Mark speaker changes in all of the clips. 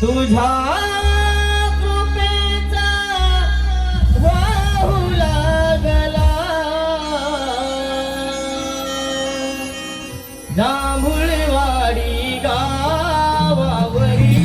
Speaker 1: तुझ्या कृपेचा वाहू लागला जांभुळवाडी गावावरी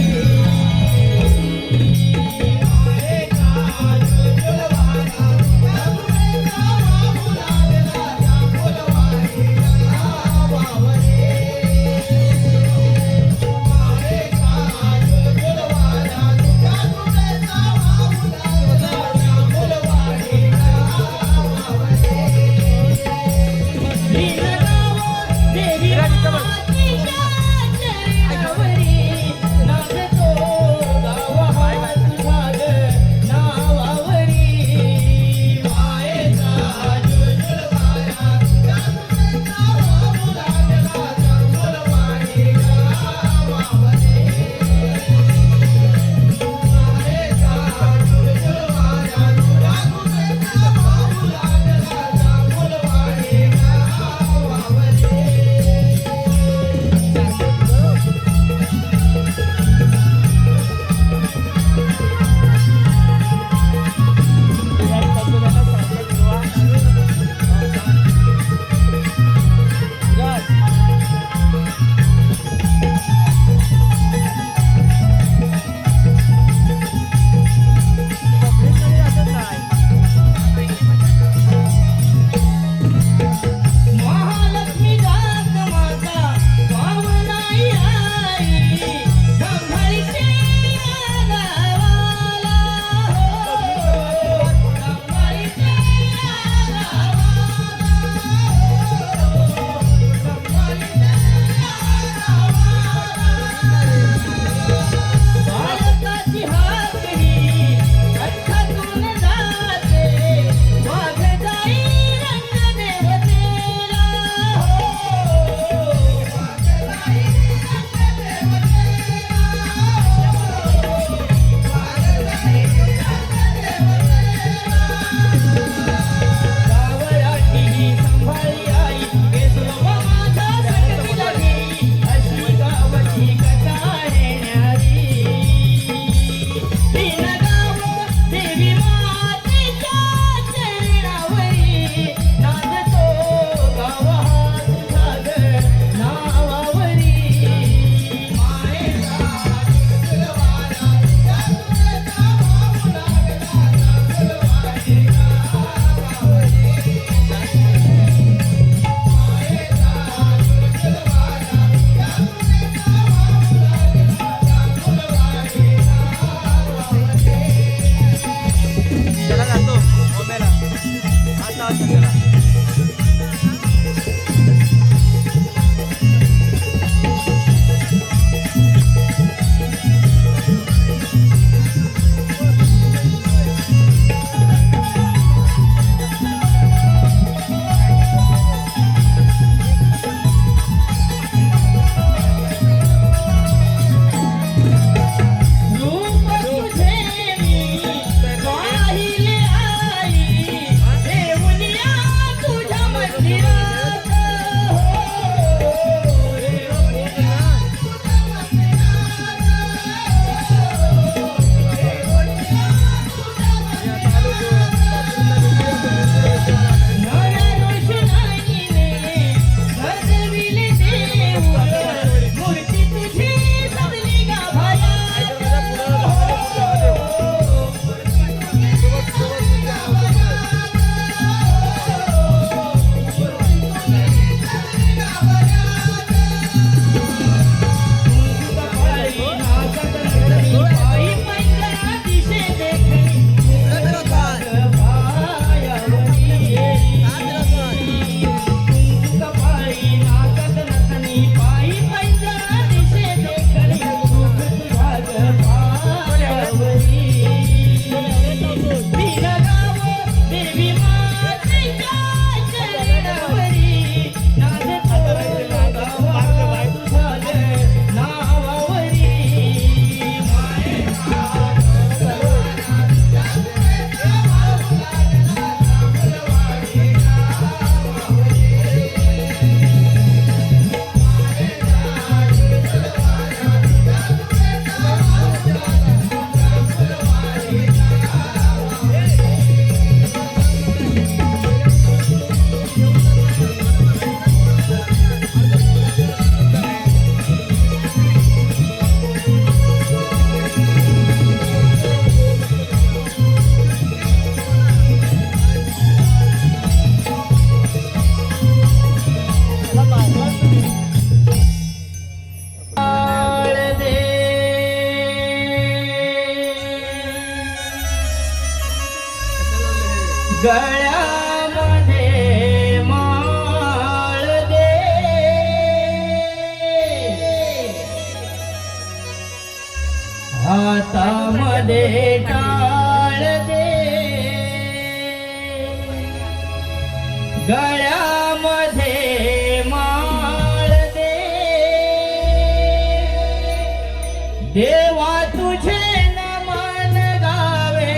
Speaker 1: गळ्यामध्ये माळ दे, हातामध्ये टाळ दे, गळ्यामध्ये माळ दे, देवा तुझे नमन गावे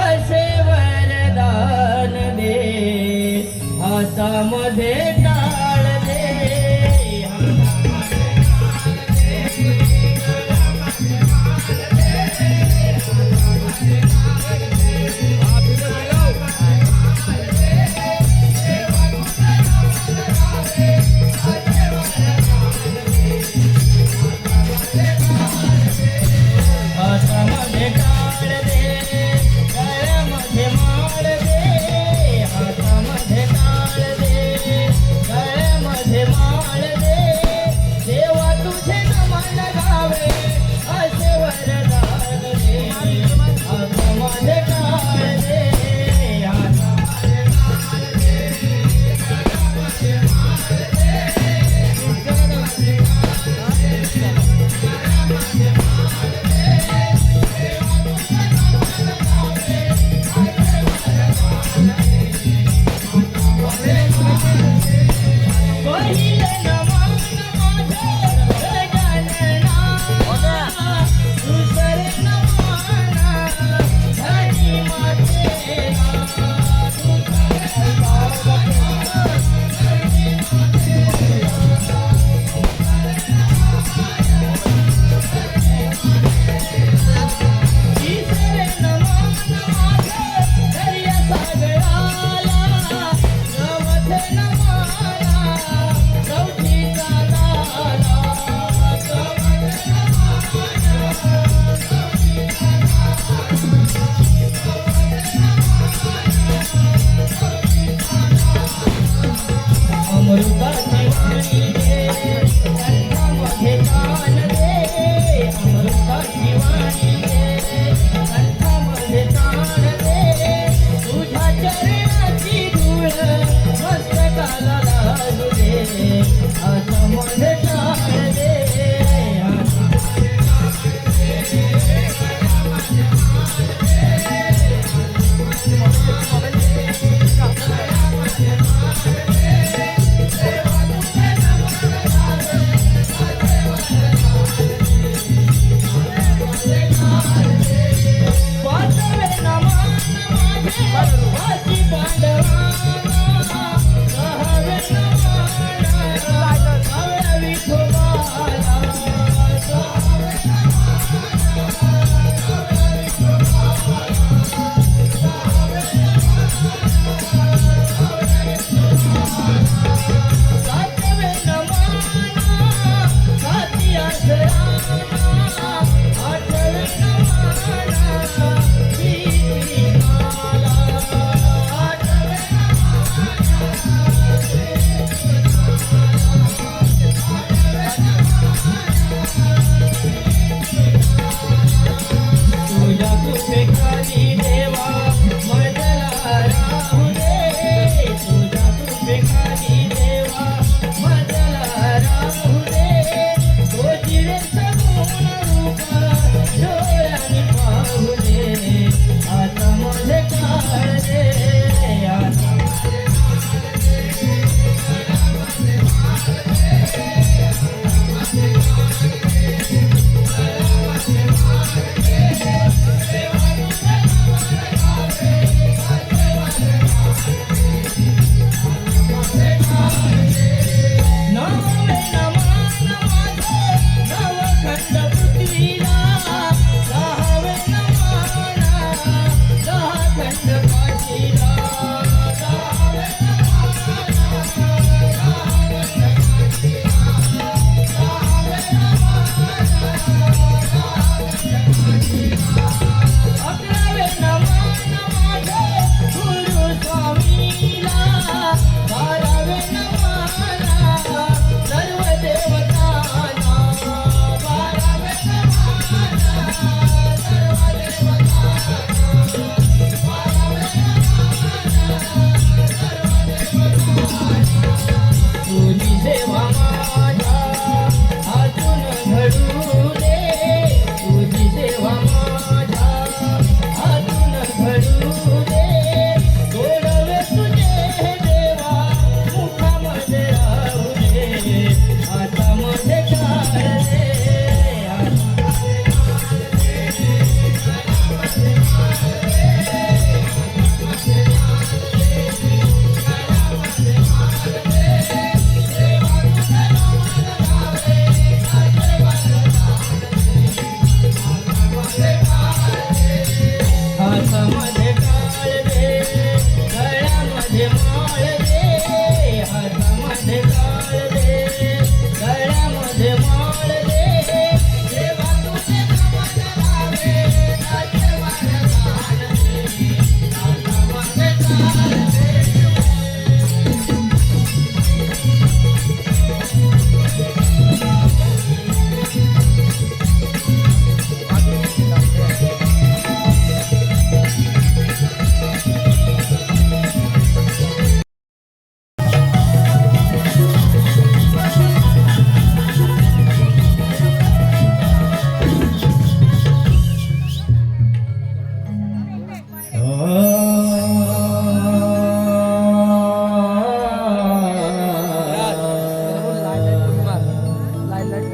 Speaker 1: असे वरदान दे, हातामध्ये टाळ दे, हातामध्ये टाळ दे, गळ्यामध्ये माळ दे, हातामध्ये टाळ दे,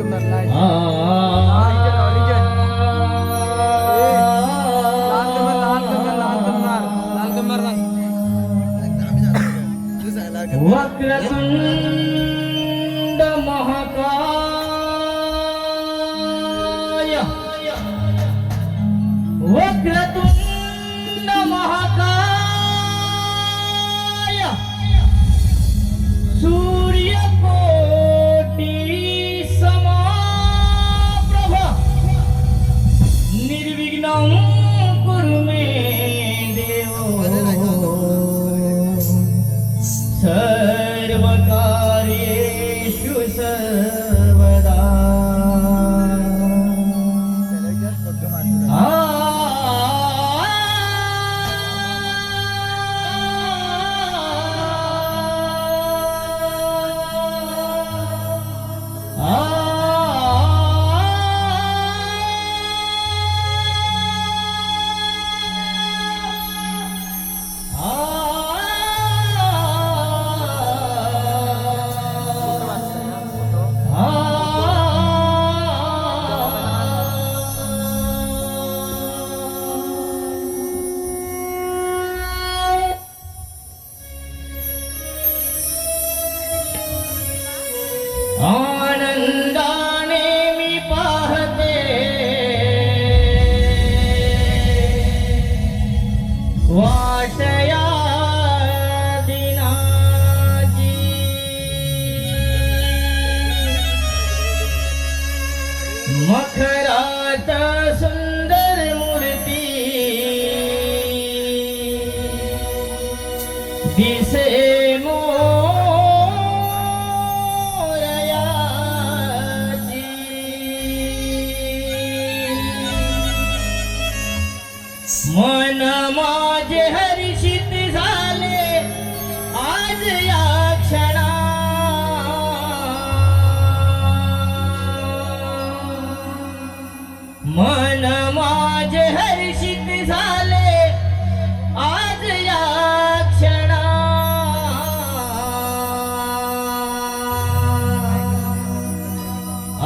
Speaker 2: कमर लाल लाल कमर लाल कमर लाल कमर लाल कमर नाही
Speaker 1: वक्रतुंड महाकाय वक्रतुंड महाकाय सूर्यकोटि समप्रभ निर्विघ्नं कुरु मे देव सर्वकार्येषु सर्वदा आनंदाने मी पाहते वाटया दिनाची मखरात सुंदर मूर्ती दिसे मन माझे हर्षित झाले आज या क्षणा मन माझे हर्षित झाले आज या क्षणा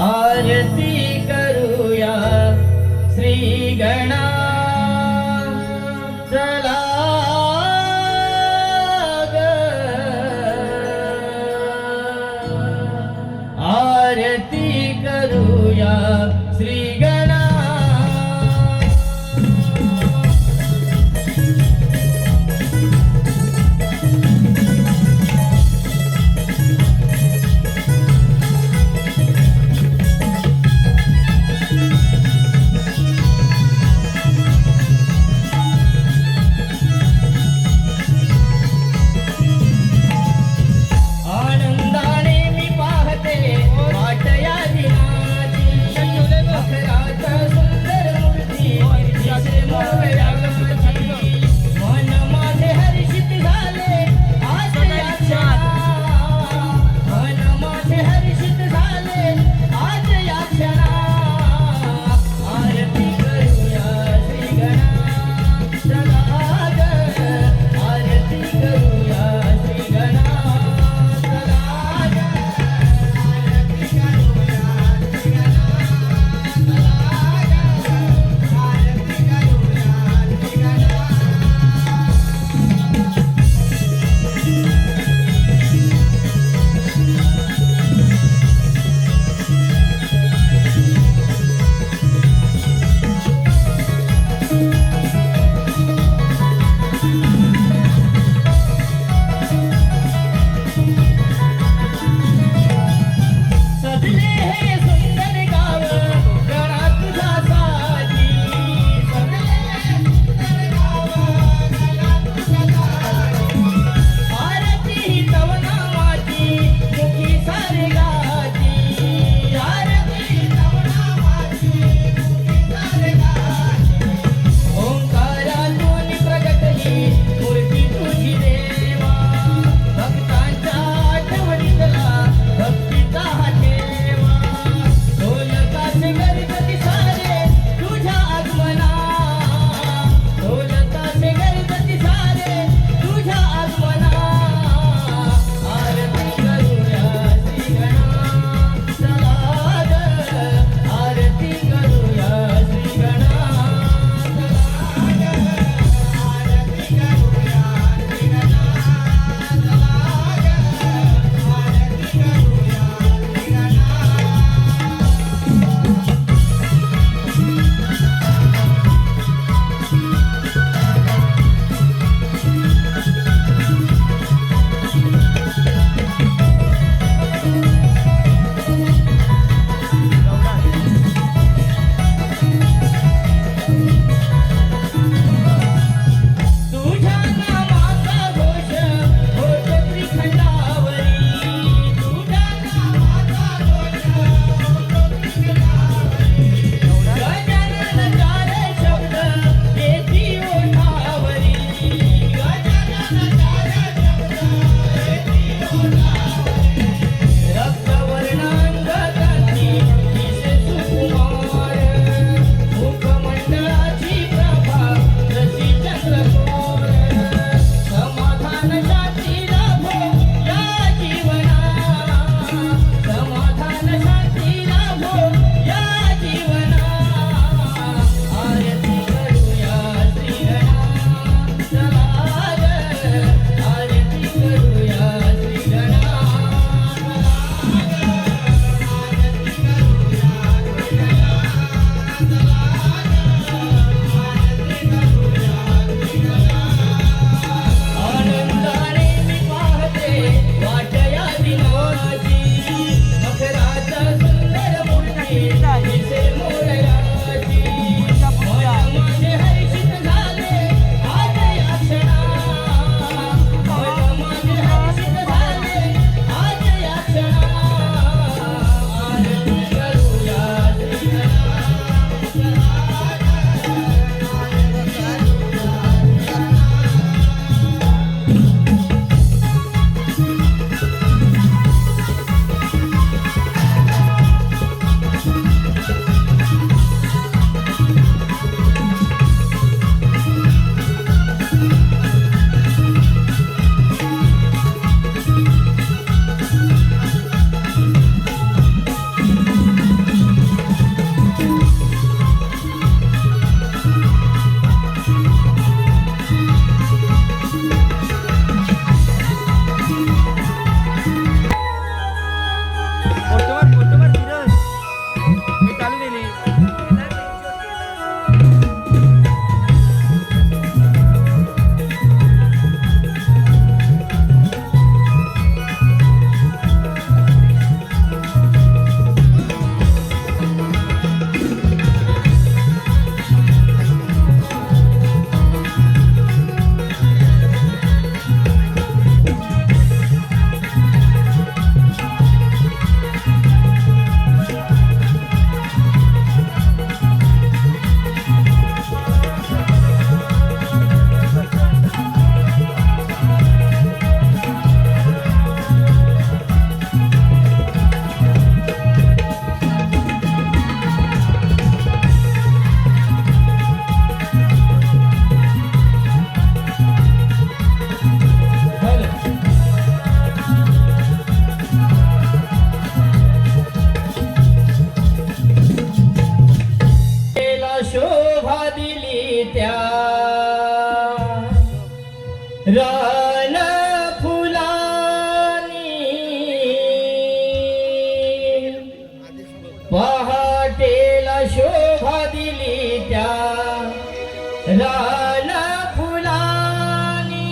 Speaker 1: आरती करूया श्री गणा चला ग आरती करूया श्री गणा आनंदाने मी पाहते वाटया दिनाची मखरा रान फुलानी पहाटेला शोभा दिली त्या रान फुलानी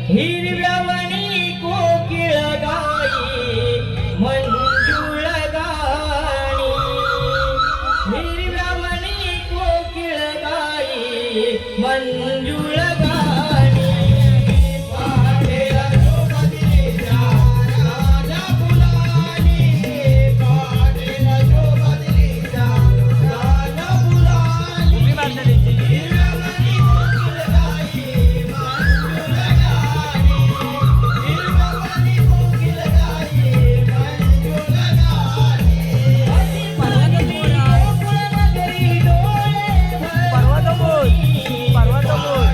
Speaker 1: हिरव्यावणी कोकिळ गाई मंजुळ गाणी हिरव्यावणी कोकिळ गाई मंजुळ गाणी पहाटेला शोभा दिली त्या रान फुलानी पहाटेला शोभा दिली त्या रान फुलानी
Speaker 2: कुठली भाषा द्यायची?
Speaker 1: हिरव्यावणी कोकिळ गाई मंजुळ गाणी हिरव्यावणी कोकिळ गाई मंजुळ गाणी
Speaker 2: परवा तो बोल. परवा तो बोल.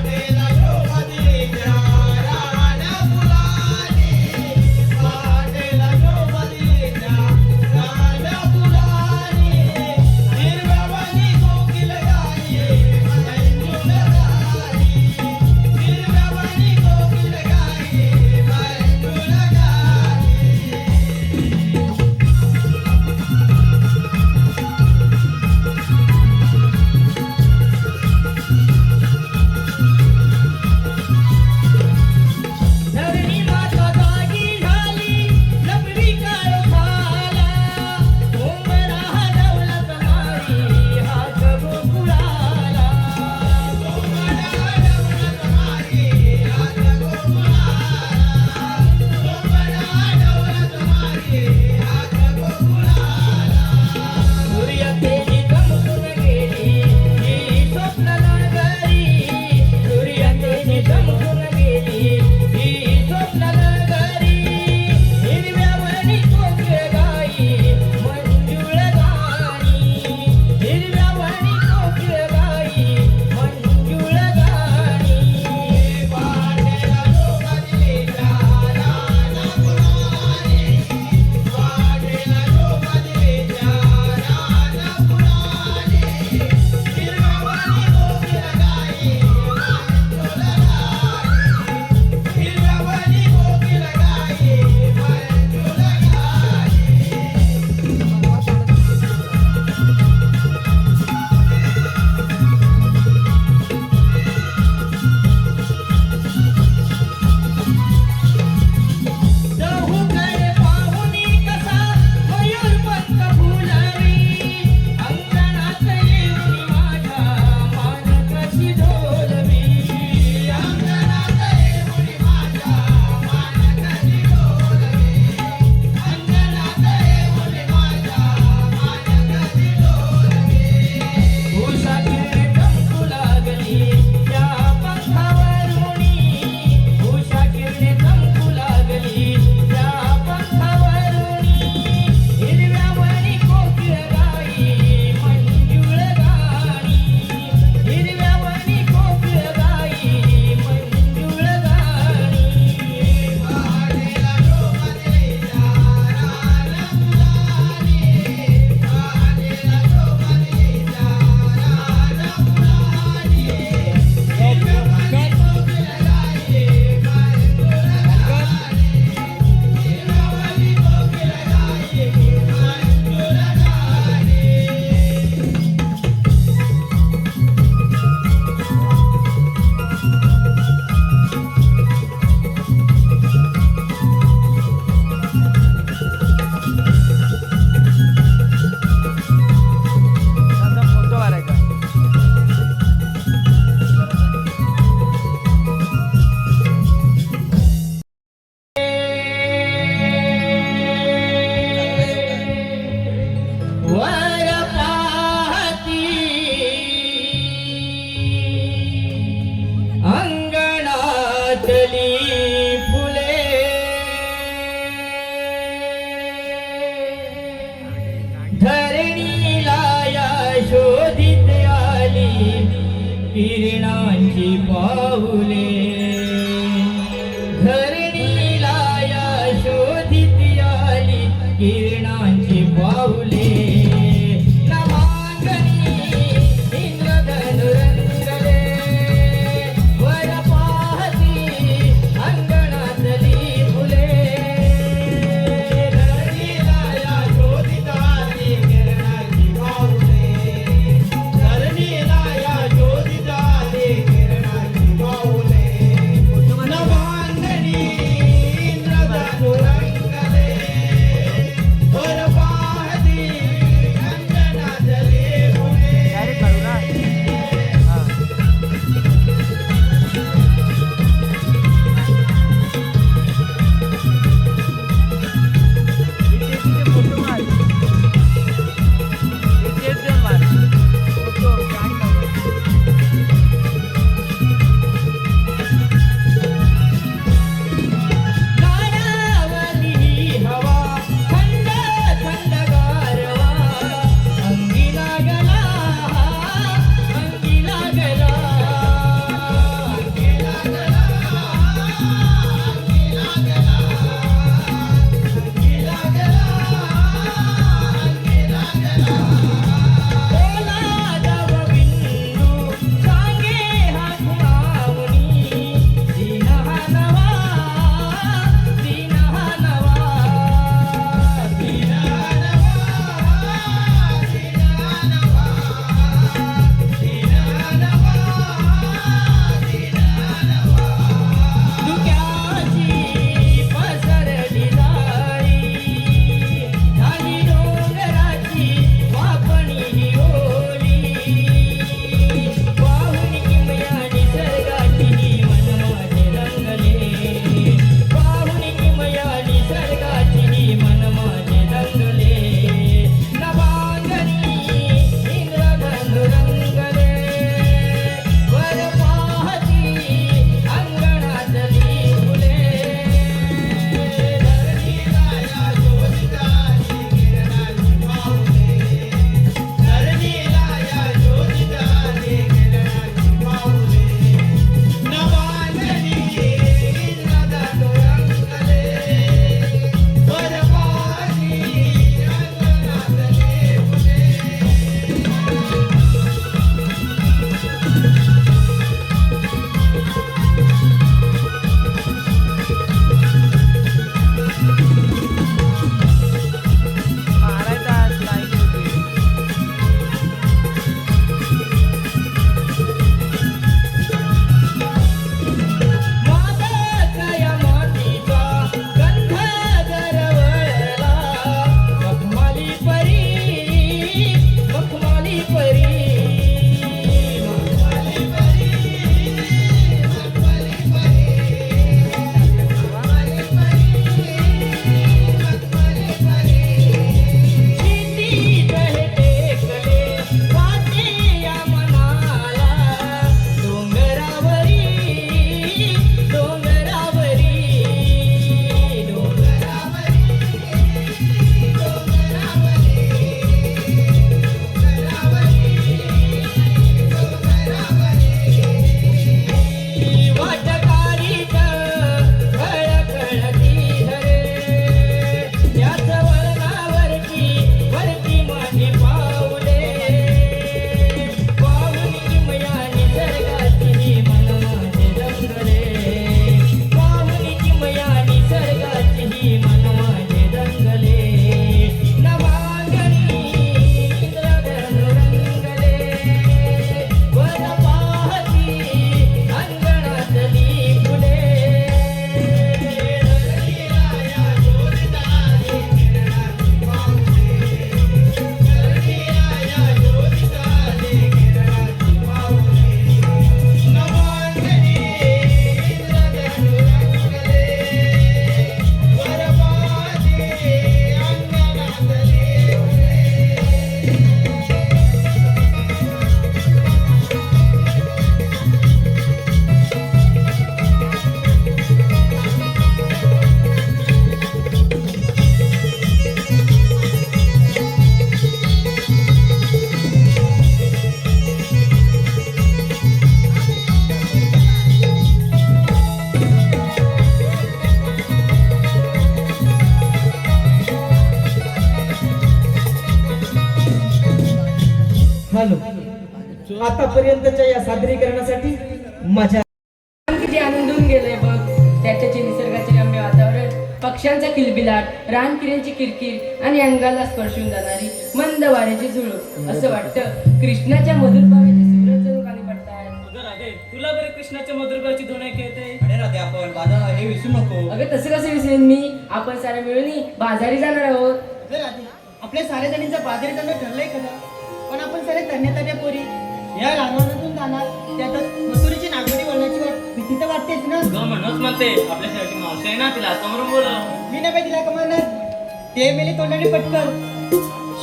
Speaker 1: झालो. आतापर्यंतच्या या सादरीकरणासाठी माझ्या
Speaker 3: किती आनंदून गेलोय बघ. त्याच्याचे निसर्गाचे रम्य वातावरण, पक्ष्यांचा किलबिलाट, रानकिऱ्यांची किरकिर आणि अंगाला स्पर्शून जाणारी मंद वाऱ्याची झुळूक. असं वाटतं कृष्णाच्या मधुर पाव्याचे सूरज जणू खाली पडतायत.
Speaker 2: अगं राधे, तुला बरे कृष्णाच्या मधुरगाची धुन खेळते.
Speaker 4: अरे राधे, आपण बाजारात हे विसरू नको.
Speaker 3: अगं तसं कसं विसरेन मी? आपण साऱ्या मिळून बाजारी जाणार आहोत.
Speaker 4: अरे राधे, आपल्या साऱ्या जणींचं बाजारी जाणं ठरलंय खरं, पण आपण सारे तन्या पोरी या रानातून जाणार. त्यातच मसुरीची नागोरी वळण्याची भीती तर वाटतेच ना.
Speaker 2: अगं म्हणूनच म्हणते, आपल्या शाळेची मावशी आहे ना, तिला समोरून बोलव.
Speaker 4: मी नाही तिला कमावणार. ते मेली तोंडाने पटकन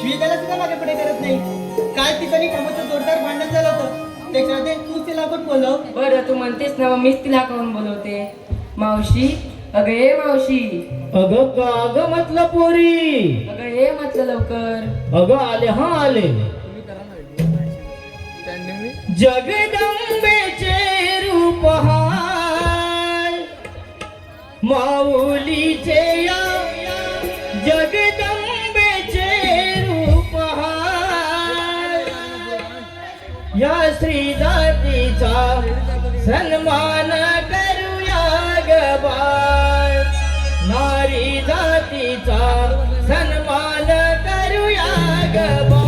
Speaker 4: श्वेताला सुद्धा मागे पुढे करत नाही. काल तिचं कामाचं जोरदार भांडण झालं होतं. त्याच्यामध्ये तू तिला पण बोलव.
Speaker 3: बरं, तू म्हणतेस ना, मग मीच तिला खाऊन बोलवते. मावशी, अगं ये मावशी.
Speaker 1: अगं का अगं म्हटलं पोरी.
Speaker 3: अगं ये म्हटलं लवकर.
Speaker 1: अगं आले हा आले. जगदंबेचे रूप हाय माऊलीचे या जगदंबेचे रूप हाय. या श्री जातीचा सन्मान करूया ग बाळ. नारी जातीचा सन्मान करूया ग बाळ.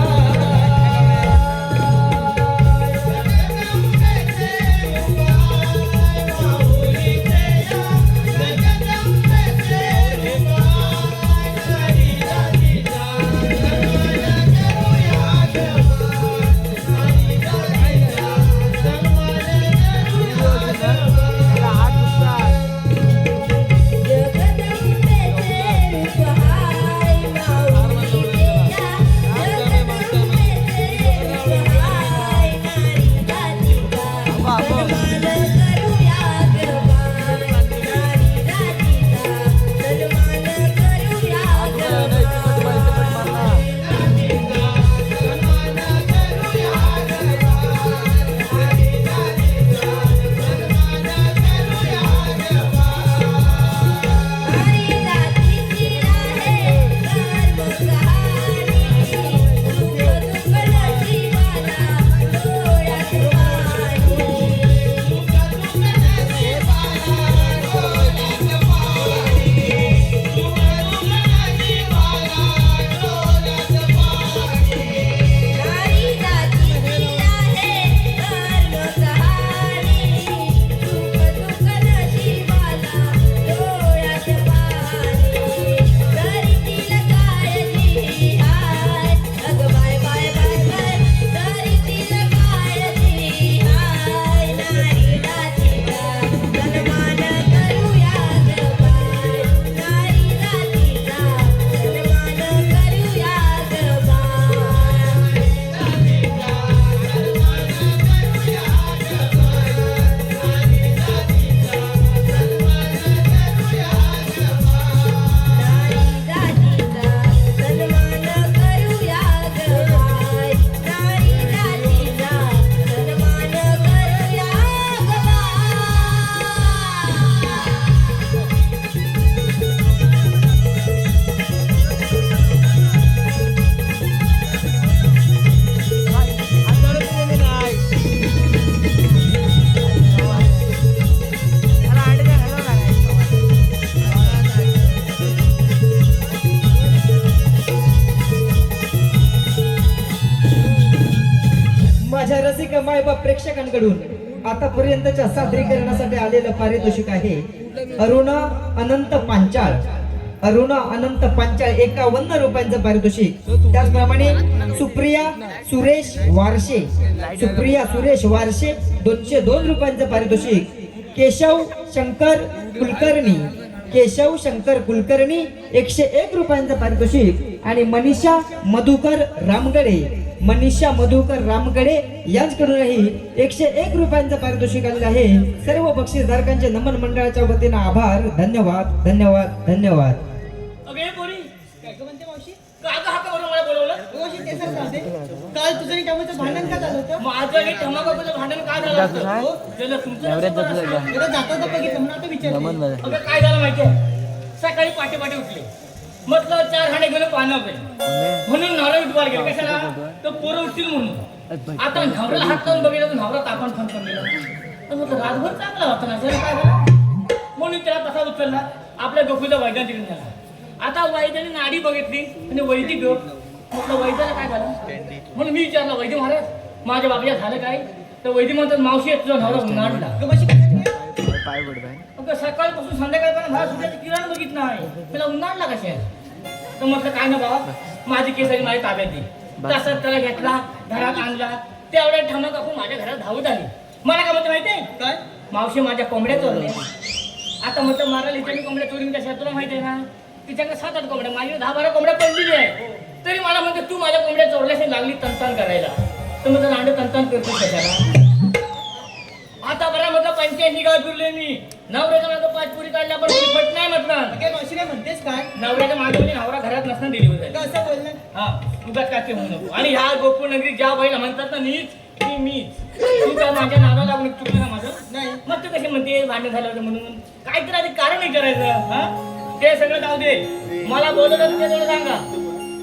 Speaker 1: माझ्या रसिक मायबाप प्रेक्षकांकडून आतापर्यंतच्या सादरीकरणासाठी आलेलं पारितोषिक आहे अरुणा अनंत पांचाळ. अरुणा अनंत पांचाळ 51 रुपयांचं पारितोषिक. त्याचप्रमाणे सुप्रिया सुरेश वारशे. सुप्रिया सुरेश वारशे 202 रुपयांचं पारितोषिक. केशव शंकर कुलकर्णी. केशव शंकर कुलकर्णी 101 रुपयांचं पारितोषिक. आणि मनीषा मधुकर रामगडे. मनीषा मधुकर रामगडे यांच्याकडूनही 101 रुपयांचं पारितोषिक आलेलं आहे. सर्व बक्षीसधारकांचे नमन मंडळाच्या वतीनं आभार. धन्यवाद धन्यवाद धन्यवाद.
Speaker 2: अगं हे पोरी,
Speaker 4: काय गं म्हणते मावशी?
Speaker 2: का गं हा का बरं मला बोलवलं?
Speaker 4: मावशी ते सर राधे, काल तुझं आणि कामाचं भांडण का झालं होतं?
Speaker 2: माझं हे ठमाकाचं भांडण काय झालं असतं? हो? त्याला तुमचं नसतं बरं असतं.
Speaker 4: एकदा जाता तर बघितलं म्हणून आता विचारते.
Speaker 2: अगं काय झालं माहितीये, सकाळी पाटे उठले, म्हटलं 4 हांडे गेलो पाण्यावर गेले, म्हणून नारळ उठवायला गेले. कशाला? तर पोरं उठतील म्हणून.
Speaker 5: आता नवऱ्याला हात लावून बघितलं तर नवरा तापण फणफण गेला. तर म्हटलं रातभर चांगला होता ना जरा काय झालं म्हणून त्याला तसा उचलला आपल्या गोकुळचा वैद्याने दिला झाला. आता वैद्याने नाडी बघितली आणि वैदिक म्हटलं वैद्याला काय झालं म्हणून मी विचारलं वैद्य महाराज माझ्या बाबाच्या झालं काय तर वैद्य म्हणतात मावशी तुझा नवरा उन्हाळला. अगं सकाळपासून संध्याकाळपर्यंत मला सुद्धा किरण बघित नाही त्याला उन्हाळला कशा तर म्हटलं काय ना बाबा माझी केसारी माझ्या ताब्यात दे. तसंच त्याला घेतला घरात आणला तेवढ्या ठमक आपण माझ्या घरात धावत आली. मला काय म्हणते माहितीये काय मावशी माझ्या कोंबड्या चोरल्या. आता म्हटलं मारायला इथे मी कोंबड्या चोरीन कशा तुला माहिती आहे ना तिच्याकडे 7-8 कोंबड्या माझी 10-12 कोंबड्या पडलेली आहे तरी मला म्हणते तू माझ्या कोंबड्या चोरल्याशी लागली तंतन करायला तर म्हटलं लांड तंतन करतो कशाला. आता बरं म्हटलं 85 गाव फिरले मी नवऱ्याच्या मागं 5 पुरी काढल्या पण पट नाही म्हटलं
Speaker 4: काय मावशी काय म्हणतेस काय
Speaker 5: नवऱ्याच्या मागे म्हणजे नवरा घरात नसताना डिलिव्हरी झाली.
Speaker 4: का असं बोललं
Speaker 5: हा उगाच काय ते होऊ नको. आणि ह्या गोकुळ नगरीत ज्या बाईला म्हणतात ना नीच ती मीच तू काय माझ्या नावाला लागून चुकलं ना माझं
Speaker 4: नाही
Speaker 5: मग तू कशी म्हणते भांडण झालं होतं म्हणून काहीतरी आधी कारण विचारायचं हा ते सगळं जाऊ दे मला बोलवलं ते थोडं सांगा.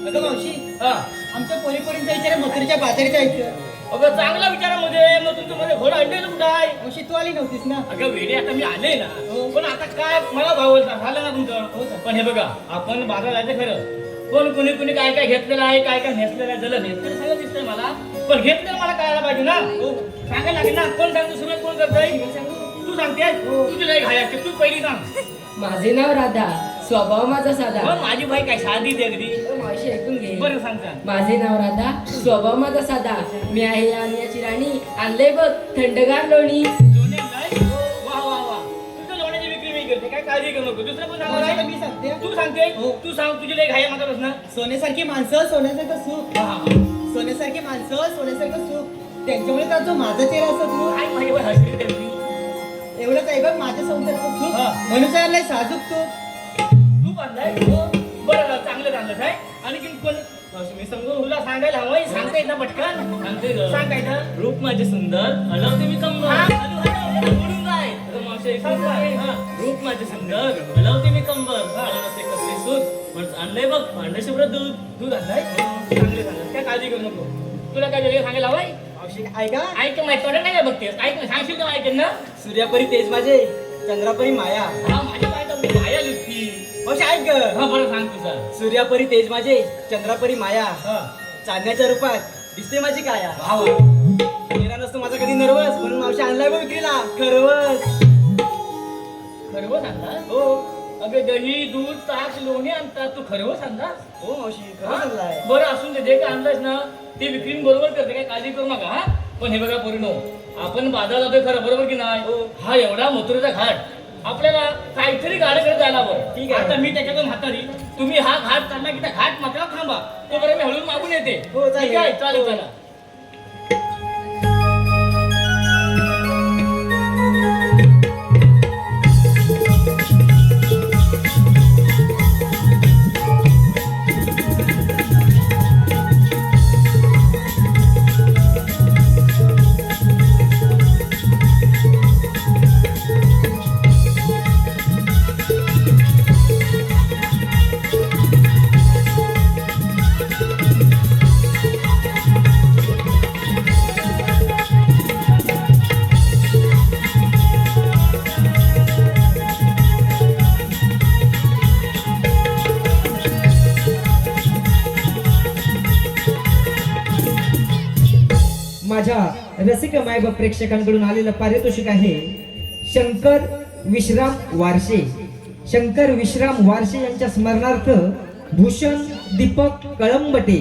Speaker 4: अगं मावशी
Speaker 5: हा
Speaker 4: आमच्या पोरीपोरींचा विचार मथुरेच्या बाजारीचा ऐकलं.
Speaker 5: अगं चांगला विचारामध्ये मग तुमचं मध्ये घोडा आणलेलं कुठं आहे.
Speaker 4: मावशी तू आली नव्हतीस ना.
Speaker 5: अगं वेडे आता मी आले ना
Speaker 4: हो.
Speaker 5: पण आता काय मला भाव बोलता झालं ना
Speaker 4: हो
Speaker 5: तुमचं
Speaker 4: सर.
Speaker 5: पण हे बघा आपण बाजार जायचं खरं पण कुणी कुणी काय काय घेतलेलं आहे काय काय नेसलेलं आहे झालं नेसलेलं सगळं दिसतंय मला पण घेतलेलं मला कळायला पाहिजे ना हो सांगायला लागेल ना कोण सांगतो सुरुवात कोण करतोय तू सांगते तुझी लई घाई असते तू पहिली सांग.
Speaker 3: माझे नाव राधा स्वभाव माझा साधा.
Speaker 5: मग माझी बाई काय साधी दे अगदी
Speaker 3: मावशी ऐकून घे.
Speaker 5: बरं सांग सांग.
Speaker 3: माझे नाव राधा स्वभाव माझा साधा मी आहे या अन्याची राणी आणले बघ थंडगार लोणी.
Speaker 5: लोणी आणलंय? वा वा वा तुझं लोण्याची विक्री मी करते काय काळजी करू नको दुसरं कोण
Speaker 4: मावशी,
Speaker 5: सांगणार
Speaker 4: मी सांगते
Speaker 5: तू सांगते
Speaker 4: हो.
Speaker 5: तू सांग तुझी लई घाई आहे माझा प्रश्न.
Speaker 4: सोन्यासारखी माणसं सोन्यासारखं सुख सोन्यासारखी माणसं सोन्यासारखं सुख त्यांच्यामुळे तर जो माझा चेहरा असतो तू
Speaker 5: काय माझी बाई हसली त्याची
Speaker 4: एवढंच आहे बघ माझ्या संसाराचं सुख
Speaker 5: हा.
Speaker 4: मनुष्याला साजूक तू
Speaker 5: तू बांधलाय बरं झालं, चांगलं झालं काय आणि की कोण मी समजून तुला सांगायला हवंय सांगता येत ना पटकन सांगते सांगायचं रूप माझे सुंदर हलवते मी कंबर बोलून काय मावशी सांगताय रूप माझे सुंदर हलवते मी कंबर नसते कसले सूत पण आणलंय बघ पांढरशुभ्र दूध दूध आणलंय चांगले झालं काय काळजी करू नको तुला काय जरी सांगायला हवंय
Speaker 4: मावशी ऐका
Speaker 5: ऐक माहिती थोडं नाही का बघतेस ऐक ना सांगशील का ऐकेल ना
Speaker 4: सूर्यापरी तेज माझे चंद्रापरी माया
Speaker 5: हा माझी बाय तर माया लुटती
Speaker 4: मावशी ऐक ग.
Speaker 5: हा बरं सांग तुझा
Speaker 4: सूर्यापरी तेज माझे चंद्रापरी माया
Speaker 5: हा
Speaker 4: चांदण्याच्या रूपात दिसते माझी काया
Speaker 5: भाव
Speaker 4: चेहरा नसतो माझा कधी नर्वस म्हणून मावशी आणलाय बघ विक्रीला खरवस
Speaker 5: खरवस आणला
Speaker 4: हो
Speaker 5: अगं दही दूध ताक लोणी आणतात तू खरवस आणलास
Speaker 4: हो मावशी खरंच आणलाय
Speaker 5: बरं असून ते जे काय आणलंस ना ते विक्रीन बरोबर करते काय काळजी करू नका हा पण हे बघा पोरीनो आपण बाजार जातोय खरं बरोबर की नाही हा एवढा मथुरेचा घाट आपल्याला काहीतरी गाड्याकडे जायला हवं
Speaker 4: ठीक आहे.
Speaker 5: आता मी त्याच्यातून हाताळी तुम्ही हा घाट चालला की त्या घाट मात्र थांबा तो बरं मी हळून मागून येते
Speaker 4: हो, चालेल.
Speaker 5: ठीक आहे चालेल चला
Speaker 1: माझ्या रसिक मायबाप प्रेक्षकांकडून आलेलं पारितोषिक आहे शंकर विश्राम वारशे. शंकर विश्राम वारशे यांच्या स्मरणार्थ भूषण दीपक कळंबटे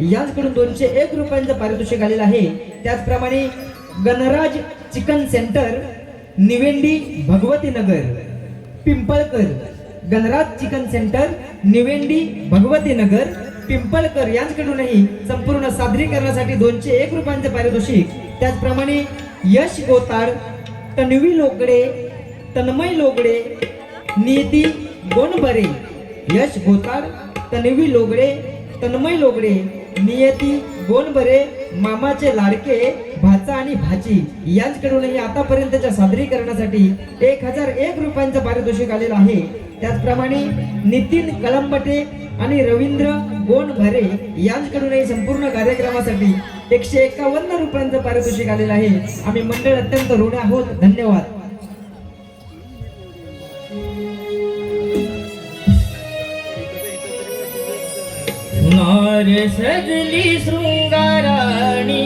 Speaker 1: यांच्याकडून 201 रुपयांचं पारितोषिक आलेलं आहे. त्याचप्रमाणे Ganraj chicken centre Nivendi Bhagwatinagar Pimpalkar Ganraj chicken centre Nivendi Bhagwatinagar Pimpalkar यांच्याकडूनही संपूर्ण सादरीकरणासाठी 201 रुपयांचे पारितोषिक. त्याचप्रमाणे यश गोताड तन्वी लोगडे तन्मय लोगडे नियती गोनबरे यश गोताड तन्वी लोगडे तन्मय लोगडे नियती गोनबरे मामाचे लाडके भाचा आणि भाची यांच्याकडूनही आतापर्यंतच्या सादरीकरणासाठी 1001 रुपयांचं पारितोषिक आलेलं आहे. त्याचप्रमाणे नितीन कळंबटे आणि रवींद्र गोन भारे यांच्याकडूनही संपूर्ण कार्यक्रमासाठी 151 रुपयांचं पारितोषिक आलेलं आहे. आम्ही मंडळ अत्यंत ऋणी आहोत. धन्यवाद.
Speaker 5: नार सजली शृंगाराणी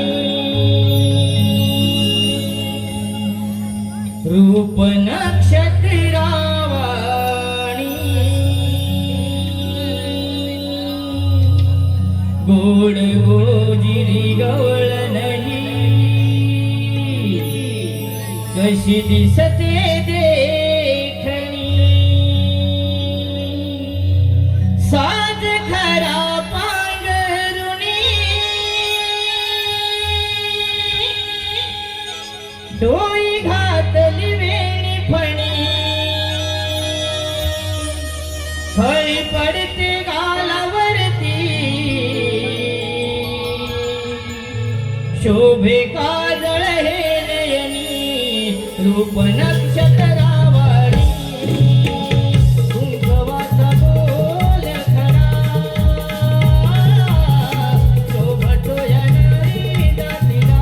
Speaker 5: रूप नक्षत्रावाणी गोड गोजिरी गवळ नाही कशी दिसते देखणी साज खरा डोई घातली वेणी फणी फळी पडते गालावरती शोभे काजळ हे नयनी रूप नक्षत्रावाणी कुंकवाचा बोल खरा शोभतो या नारी जातीला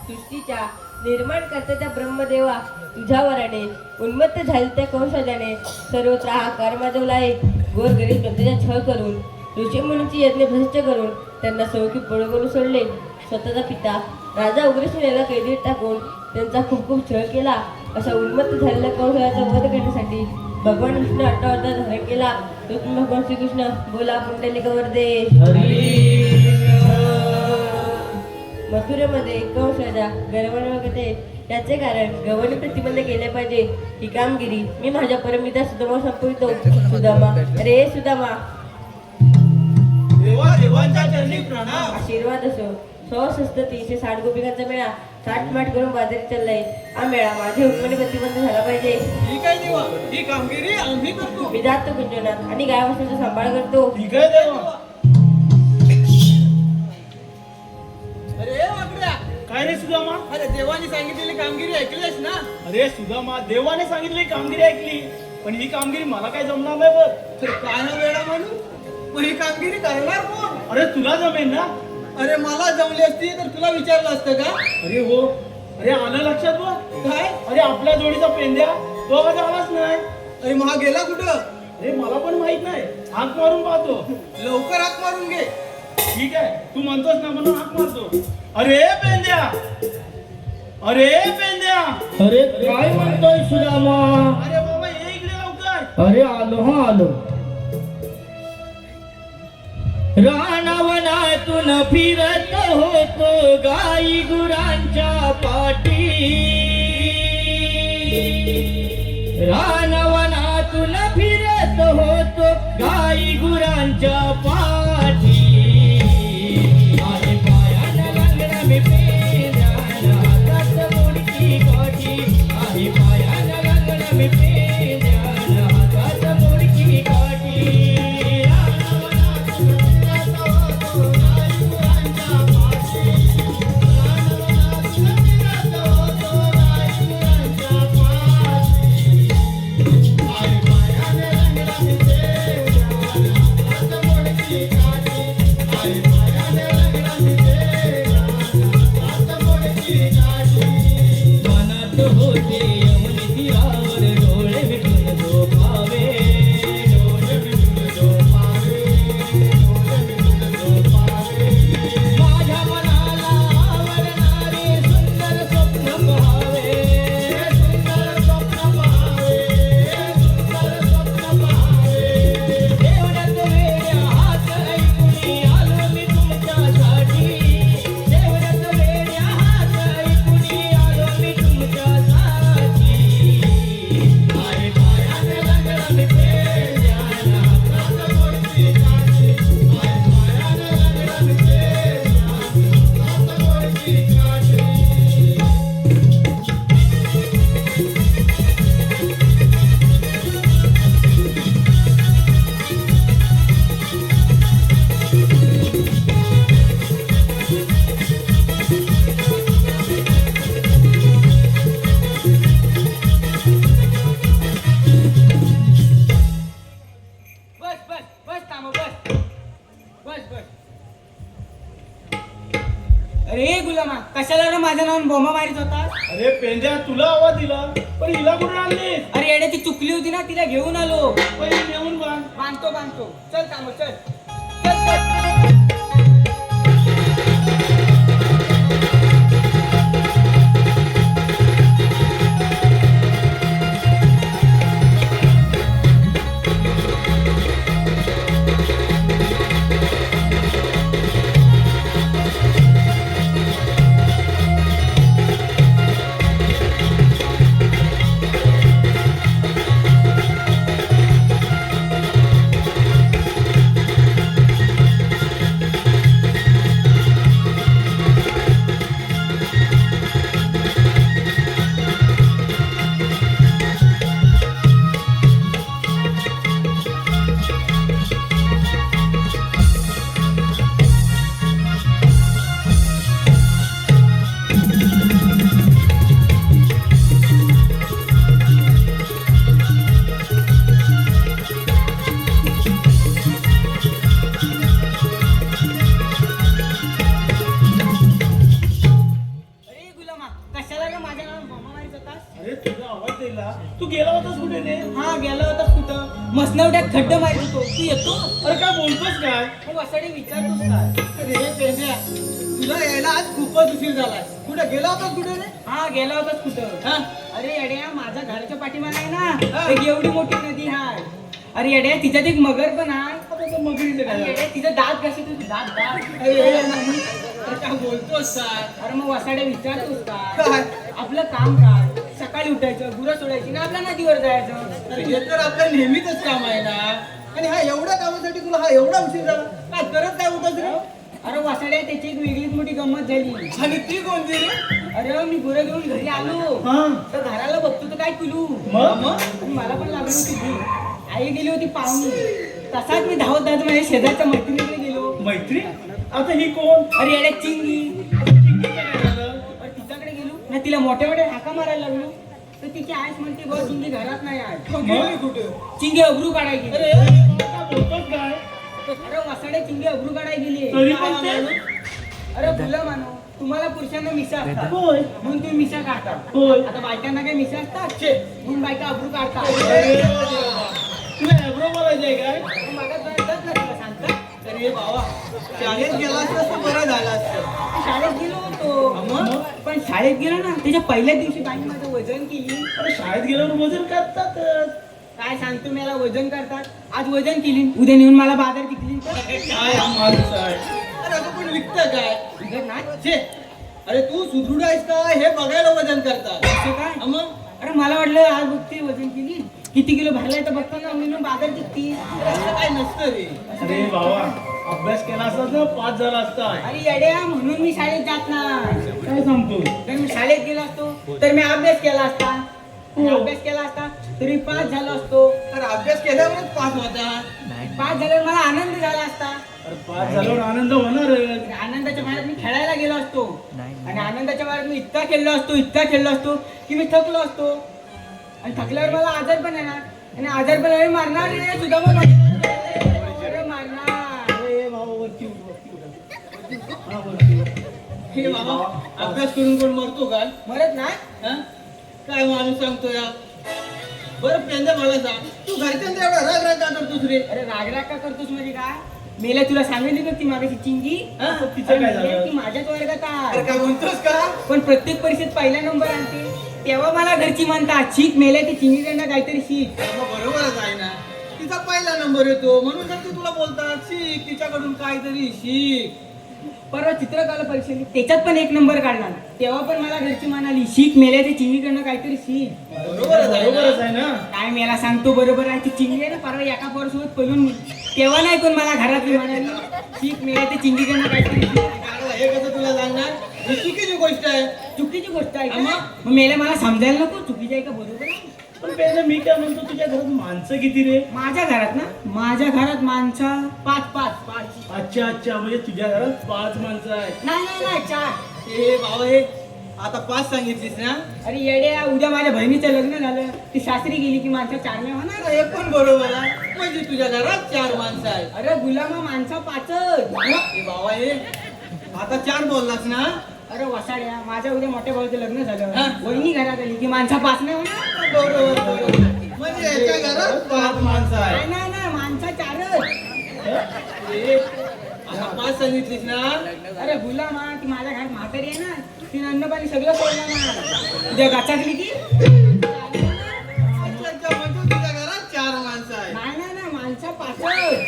Speaker 3: सृष्टीच्या निर्माणकर्त्याच्या ब्रह्मदेवा तुझ्या वराने उन्मत्त झाले त्या कौशल्याने सर्वत्र हाकार माजवला आहे. गोरगरीब जनतेचा छळ करून ऋषीमुनीची यज्ञ भ्रष्ट करून त्यांना सौखी पळू करून सोडले. स्वतःचा पिता राजा उग्रसेनेला कैदेत टाकून त्यांचा खूप खूप छळ केला. अशा उन्मत्त झालेल्या कौशल्याचा वध करण्यासाठी भगवान विष्णू अट्टावतार धारण केला. तो तुम्ही भगवान श्रीकृष्ण बोला पुंडलिक वरदे. मथुरेमध्ये कंसाच्या गर्वाने त्याचे कारण गवळी प्रतिबंध केले पाहिजे. ही कामगिरी मी माझ्या परमिता सुदामा संपवितो. सुदामा रे सुदामा
Speaker 2: देवांच्या चरणी प्रणाम.
Speaker 3: आशीर्वाद असो. 360 गोपिकांचा मेळा थाटमाट करून बाजारी चाललाय. हा मेळा माझ्या हुकमाने प्रतिबंध झाला पाहिजे.
Speaker 2: ठीक आहे देवा, ही कामगिरी आम्ही करतो.
Speaker 3: मी जातो कुंजनात आणि गायवासाचा सांभाळ करतो.
Speaker 2: ठीक आहे देवा. अरे वाकड्या, काय रे सुदामा? अरे देवाने सांगितलेली कामगिरी ऐकलीस ना? अरे सुदामा, देवाने सांगितलेली कामगिरी ऐकली, पण ही कामगिरी मला काय जमणार नाही बघ. तर काय ना वेळा म्हणू, पण ही कामगिरी करणार कोण? अरे तुला जमेल ना? अरे मला जमली असती तर तुला विचारलं असतं का? अरे हो. अरे आलं लक्षात बघ. काय? अरे आपल्या जोडीचा पेंद्या तो आज आलाच नाही. अरे मग हा गेला कुठं? अरे मला पण माहित नाही. हाक मारून पाहतो. लवकर हाक मारून घे. ठीक आहे, तू म्हणतोस ना म्हणून हाक मारतो. अरे पेंद्या, अरे पेंद्या.
Speaker 5: अरे काय म्हणतोय सुदामा?
Speaker 2: अरे बाबा ये इकडे लवकर.
Speaker 5: अरे आलो हा आलो. रानावनातून फिरत होतो गाई गुरांच्या पाठी. रानावनातून फिरत होतो गाई गुरांच्या पाठी. आहे पायानं लंगडा मी पेंद्यानं हातात मोडकी काठी. आहे पायानं लंगडा मी पेंद्यानं हातात मोडकी काठी. मनात होते यमुने तीरावर डोळे मिटून झोपावे. डोळे मिटून झोपावे. डोळे मिटून झोपावे. माझ्या मनाला आवडणारे सुंदर स्वप्न पहावे. सुंदर स्वप्न पहावे. सुंदर स्वप्न पहावे. एवढ्यात वेड्या हात ऐकून आलो मी तुमच्यासाठी. एवढ्यात वेड्या हात ऐकून आलो मी तुमच्यासाठी. आहे पायाने लंगडा मी पेंद्यानं हातात मोडकी काठी. आहे पायाने लंगडा मी पेंद्यानं हातात मोडकी काठी.
Speaker 2: बस बस बस थांब बस. बस बस.
Speaker 4: अरे गुलामा, कशाला रे माझ्या नावानं बोंबा मारित होता?
Speaker 2: अरे पेंद्या, तुला आवाज दिला पण हिला कुठे आणली?
Speaker 4: अरे येडे ती चुकली होती ना, तिला घेऊन आलो.
Speaker 2: पहिले नेऊन बांध.
Speaker 4: बांधतो. चल थांब चल. चल चल. कशाला रे माझ्या नावावर मामा मारित होतास?
Speaker 2: अरे तुझा आवाज दिला तू गेला होतास कुठे रे?
Speaker 4: हा गेला होतास कुठं? मसनवड्यात खड्ड मारित होतो. तू येतो?
Speaker 2: अरे काय बोलतोस काय?
Speaker 4: मग वसाडे विचारतोस काय? अरे पेंड्या, तुला यायला आज खूपच उशीर झालाय. कुठं गेला होतास कुठे रे? हा गेला होतास कुठं? हा अरे येड्या, माझ्या घराच्या पाठीमागे आहे ना एक एवढी मोठी नदी आहे. अरे येड्या, तिच्यात एक मगर पण आहे.
Speaker 2: मगरीचं काय
Speaker 4: अरे
Speaker 2: झालं?
Speaker 4: येड्या, तिचं दात कशी तुझी दात काय बोलतोस काय? अरे मग वसाडे विचारतोस काय? आपलं काम काय? सकाळी उठायचं, गुरं सोडायची ना आपल्या नदीवर जायचं.
Speaker 6: अरे हे तर आपलं नेहमीच काम आहे ना. आणि हा एवढ्या कामासाठी तुला हा एवढा उशीर झाला काय करत काय उठत रे?
Speaker 4: अरे वसाडे, त्याची एक वेगळीच मोठी गंमत झाली.
Speaker 6: आणि ती कोणती रे?
Speaker 4: अरे मी गुरं घेऊन घरी आलो
Speaker 2: हा
Speaker 4: तर घराला बघतो तर काय पिलू.
Speaker 2: मग
Speaker 4: आणि मला पण लागली होती भूक. आई गेली होती पाहुणी. तसाच मी धावत धावत माझ्या शेजारच्या मैत्रिणीकडे गेलो.
Speaker 2: मैत्री? आता ही कोण?
Speaker 4: अरे येड्या, चिंगी.
Speaker 2: चिंकीचं काय झालं?
Speaker 4: अरे तिच्याकडे गेलो ना, तिला मोठ्या मोठ्या हाका मारायला लागलो तर तिची आईच म्हणते बस चिंगी घरात नाही आहे.
Speaker 6: मग गेली कुठे?
Speaker 4: चिंगी अब्रू काढायला गेली.
Speaker 2: अरे काय बोलतोस काय?
Speaker 4: अरे वसाडे, चिंगी अब्रू काढायला गेली.
Speaker 2: तरी पण ते?
Speaker 4: अरे तुला मानो, तुम्हाला पुरुषांना मिशा असतात
Speaker 2: होय
Speaker 4: म्हणून तुम्ही मिशा काढता.
Speaker 2: होय.
Speaker 4: आता बायकांना काय मिशा असतात म्हणून बायका अब्रू काढतात.
Speaker 2: तुला एब्रो बोलायचंय काय?
Speaker 4: मला कळतच नाही तुला सांगता.
Speaker 6: अरे बाबा, शाळेत गेला असतास तर बरं झालं असतं.
Speaker 4: शाळेत गेलो होतो
Speaker 6: मग?
Speaker 4: पण शाळेत गेलो ना, त्याच्या पहिल्या दिवशी बाईने माझं वजन केली.
Speaker 2: अरे शाळेत गेल्यावर वजन करतातच.
Speaker 4: काय सांगतो, मला वजन करतात. आज वजन केली, उद्या नेऊन मला बाजार विकली तर
Speaker 6: काय हा माणूस आहे? अरे असं पण विकतं काय?
Speaker 4: उद्या नाही.
Speaker 6: छे, अरे तू सुदृढ आहेस का हे बघायला वजन करतात.
Speaker 4: असं काय?
Speaker 6: हा मग?
Speaker 4: अरे मला वाटलं आज बघते वजन केली किती किलो भरलाय तर बघतो ना, मी बाजार जिंकती.
Speaker 6: असं काय नसतं रे.
Speaker 2: अरे बाबा, अभ्यास केला असतास ना पास झाला असता.
Speaker 4: अरे येड्या, म्हणून मी शाळेत जात नाही.
Speaker 2: काय सांगतो?
Speaker 4: जर मी शाळेत गेलो असतो तर मी अभ्यास केला असता. आणि अभ्यास केला असता तरी पास झालो असतो.
Speaker 6: तर अभ्यास केल्यावरच पास होता.
Speaker 4: पास झाल्यावर मला आनंद झाला असता.
Speaker 2: अरे पास झाल्यावर आनंद होणारच.
Speaker 4: आणि आनंदाच्या बाहेर मी खेळायला गेलो असतो. आणि आनंदाच्या बाहेर मी इतका खेळलो असतो की मी थकलो असतो. आणि थकल्यावर मला आजार पण येणार. आणि आजार पण आल्यावर मारणार रे सुद्धा मग मारणार.
Speaker 2: अरे बाबा, वरती उठ, वरती उठ. हा, वरती उठ.
Speaker 6: हे बाबा, अभ्यास करून कोण मरतो का?
Speaker 4: मरत नाही.
Speaker 6: हा? काय माणूस सांगतो या? बरं पेंद्या, मला सांग, तू घरच्यांचा एवढा राग राग का करतोस रे?
Speaker 4: अरे रागराग का करतोस म्हणजे काय? मेला तुला सांगितली का ती मागाशी चिंगी?
Speaker 6: हा?
Speaker 2: तिचं काय झालं?
Speaker 4: ती माझ्याच वर्गात
Speaker 6: अरे
Speaker 4: आहे.
Speaker 6: काय म्हणतोस का?
Speaker 4: पण प्रत्येक परीक्षेत पहिला नंबर आणते. तेव्हा मला घरची म्हणतात शिक मेल्या ती चिंगीकडनं काहीतरी शिक.
Speaker 6: मग बरोबरच आहे ना. तिचा पहिला नंबर येतो म्हणून तर ते तुला बोलतात शिक, तिच्याकडून काहीतरी शिक.
Speaker 4: परवा चित्रकला परीक्षेत त्याच्यात पण एक नंबर काढला. तेव्हा पण मला घरची म्हणाली शिक मेल्या ते चिंगीकडनं काहीतरी शिक.
Speaker 6: बरोबरच आहे
Speaker 2: बरोबरच
Speaker 6: ना.
Speaker 2: आहे ना.
Speaker 4: काय मेला सांगतो बरोबर आहे. ती चिंगी आहे ना, परवा एका पोरासोबत पळून तेव्हा नाही कोण मला घरातली म्हणाली शिक मेल्या ते चिंगीकडनं काहीतरी शिक.
Speaker 6: काढला, हे कसं तुला सांगणार? ही चुकीची गोष्ट आहे.
Speaker 4: चुकीची गोष्ट आहे का?
Speaker 6: मग?
Speaker 4: मग मेला मला समजायला नको चुकीची आहे का बरोबर आहे.
Speaker 2: पण पहिलं मी काय म्हणतो, तुझ्या घरात माणसं किती रे?
Speaker 4: माझ्या घरात ना, माझ्या घरात माणसं पाच.
Speaker 2: अच्छा अच्छा, म्हणजे तुझ्या घरात 5 माणसं आहेत.
Speaker 4: नाही 4.
Speaker 6: हे भाऊ, हे आता 5 सांगितलीस ना?
Speaker 4: अरे येड्या, उद्या माझ्या बहिणीचं लग्न झालं, ती सासरी गेली की माणसं 4 नाही होणार.
Speaker 6: अरे, हे पण बरोबर आहे. म्हणजे तुझ्या घरात 4 माणसं आहेत.
Speaker 4: अरे गुलामा माणसं 5.
Speaker 6: हे भावा, हे आता 4 बोललास ना?
Speaker 4: अरे वसाड्या, माझ्या उद्या मोठ्या भावाचं लग्न झालं,
Speaker 6: हा.
Speaker 4: वहिनी घरात आली की माणसं 5 नाही होणार.
Speaker 6: बरोबर. म्हणजे याच्या घरात 5 माणसं आहेत.
Speaker 4: नाही माणसं 4.
Speaker 6: हे, आता 5 सांगितलीस ना?
Speaker 4: अरे गुलामा, ती माझ्या घरात म्हातारी आहे ना, तिने अन्न पाणी सगळं सोडलं ना. उद्या गाचाकली की
Speaker 6: अच्छा, म्हणजे तुझ्या घरात 4 माणसं आहेत.
Speaker 4: नाही माणसं 5.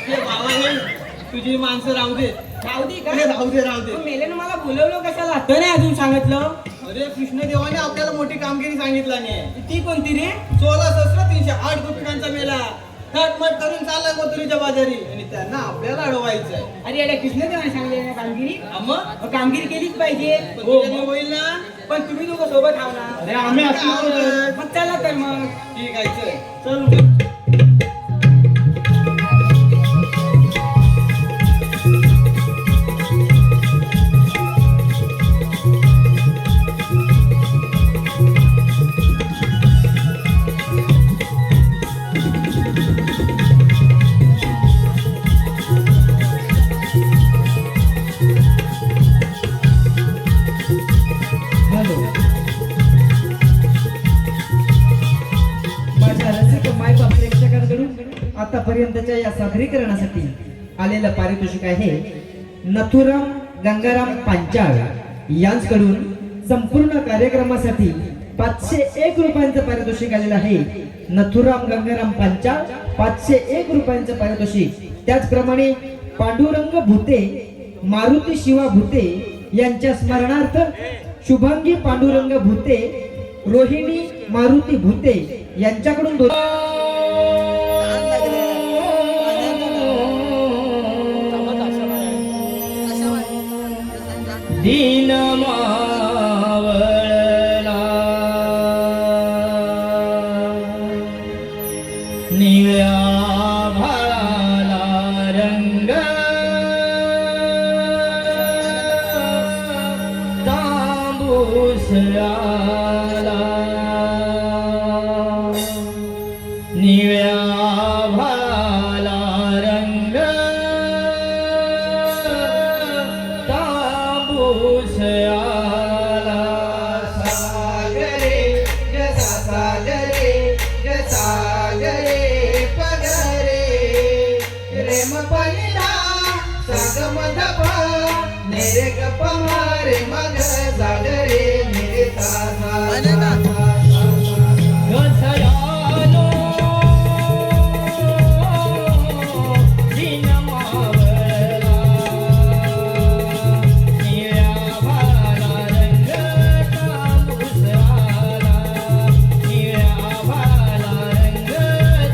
Speaker 6: हे भावा, हे तुझी माणसं राहू दे.
Speaker 4: राहू दे का?
Speaker 6: अरे राहू दे, राहू दे.
Speaker 4: पण मेलेनं मला बोलवलं कशाला? तर नाही अजून सांगितलं.
Speaker 6: अरे कृष्णदेवाने आपल्याला मोठी कामगिरी सांगितलं नाही.
Speaker 4: ती कोणती रे?
Speaker 6: 16,308 गुप्तांचा मेला थाटमाट करून चाललाय मथुरेच्या बाजारी आणि त्यांना आपल्याला अडवायचंय.
Speaker 4: अरे अरे कृष्णदेवाने सांगले ना कामगिरी.
Speaker 6: मग
Speaker 4: कामगिरी केलीच पाहिजे.
Speaker 6: पण तुझ्याने होईल ना?
Speaker 4: पण तुम्ही दोघं सोबत आहो ना.
Speaker 2: अरे आम्ही असलो तर.
Speaker 4: मग चला तर मग.
Speaker 6: ठीक आहे, चल.
Speaker 2: चल.
Speaker 1: हॅलो. प्रेक्षकांकडून आतापर्यंतच्या या सादरीकरणासाठी आलेलं पारितोषिक आहे नथुराम गंगाराम पांचाळ यांच्याकडून संपूर्ण कार्यक्रमासाठी 501 रुपयांचं पारितोषिक आलेलं आहे. नथुराम गंगाराम पांचाळ 501 रुपयांचं पारितोषिक. त्याचप्रमाणे पांडुरंग भुते मारुती शिवा भुते यांच्या स्मरणार्थ शुभांगी पांडुरंग भुते रोहिणी मारुती भुते यांच्याकडून
Speaker 5: दीन मावळला निळ्या भाळाला रंग तांबूस आला निळ्या भाळाला रंग तांबूस आला
Speaker 1: सागरे जसा सागरे सागरे पगरे रेम पहिला सागमधपा मेरे गपमारे मग सागरे मेरे सासा
Speaker 5: घसयानो दीन मावळला निळ्या भाळाला रंग तांबूस आला निळ्या भाळाला रंग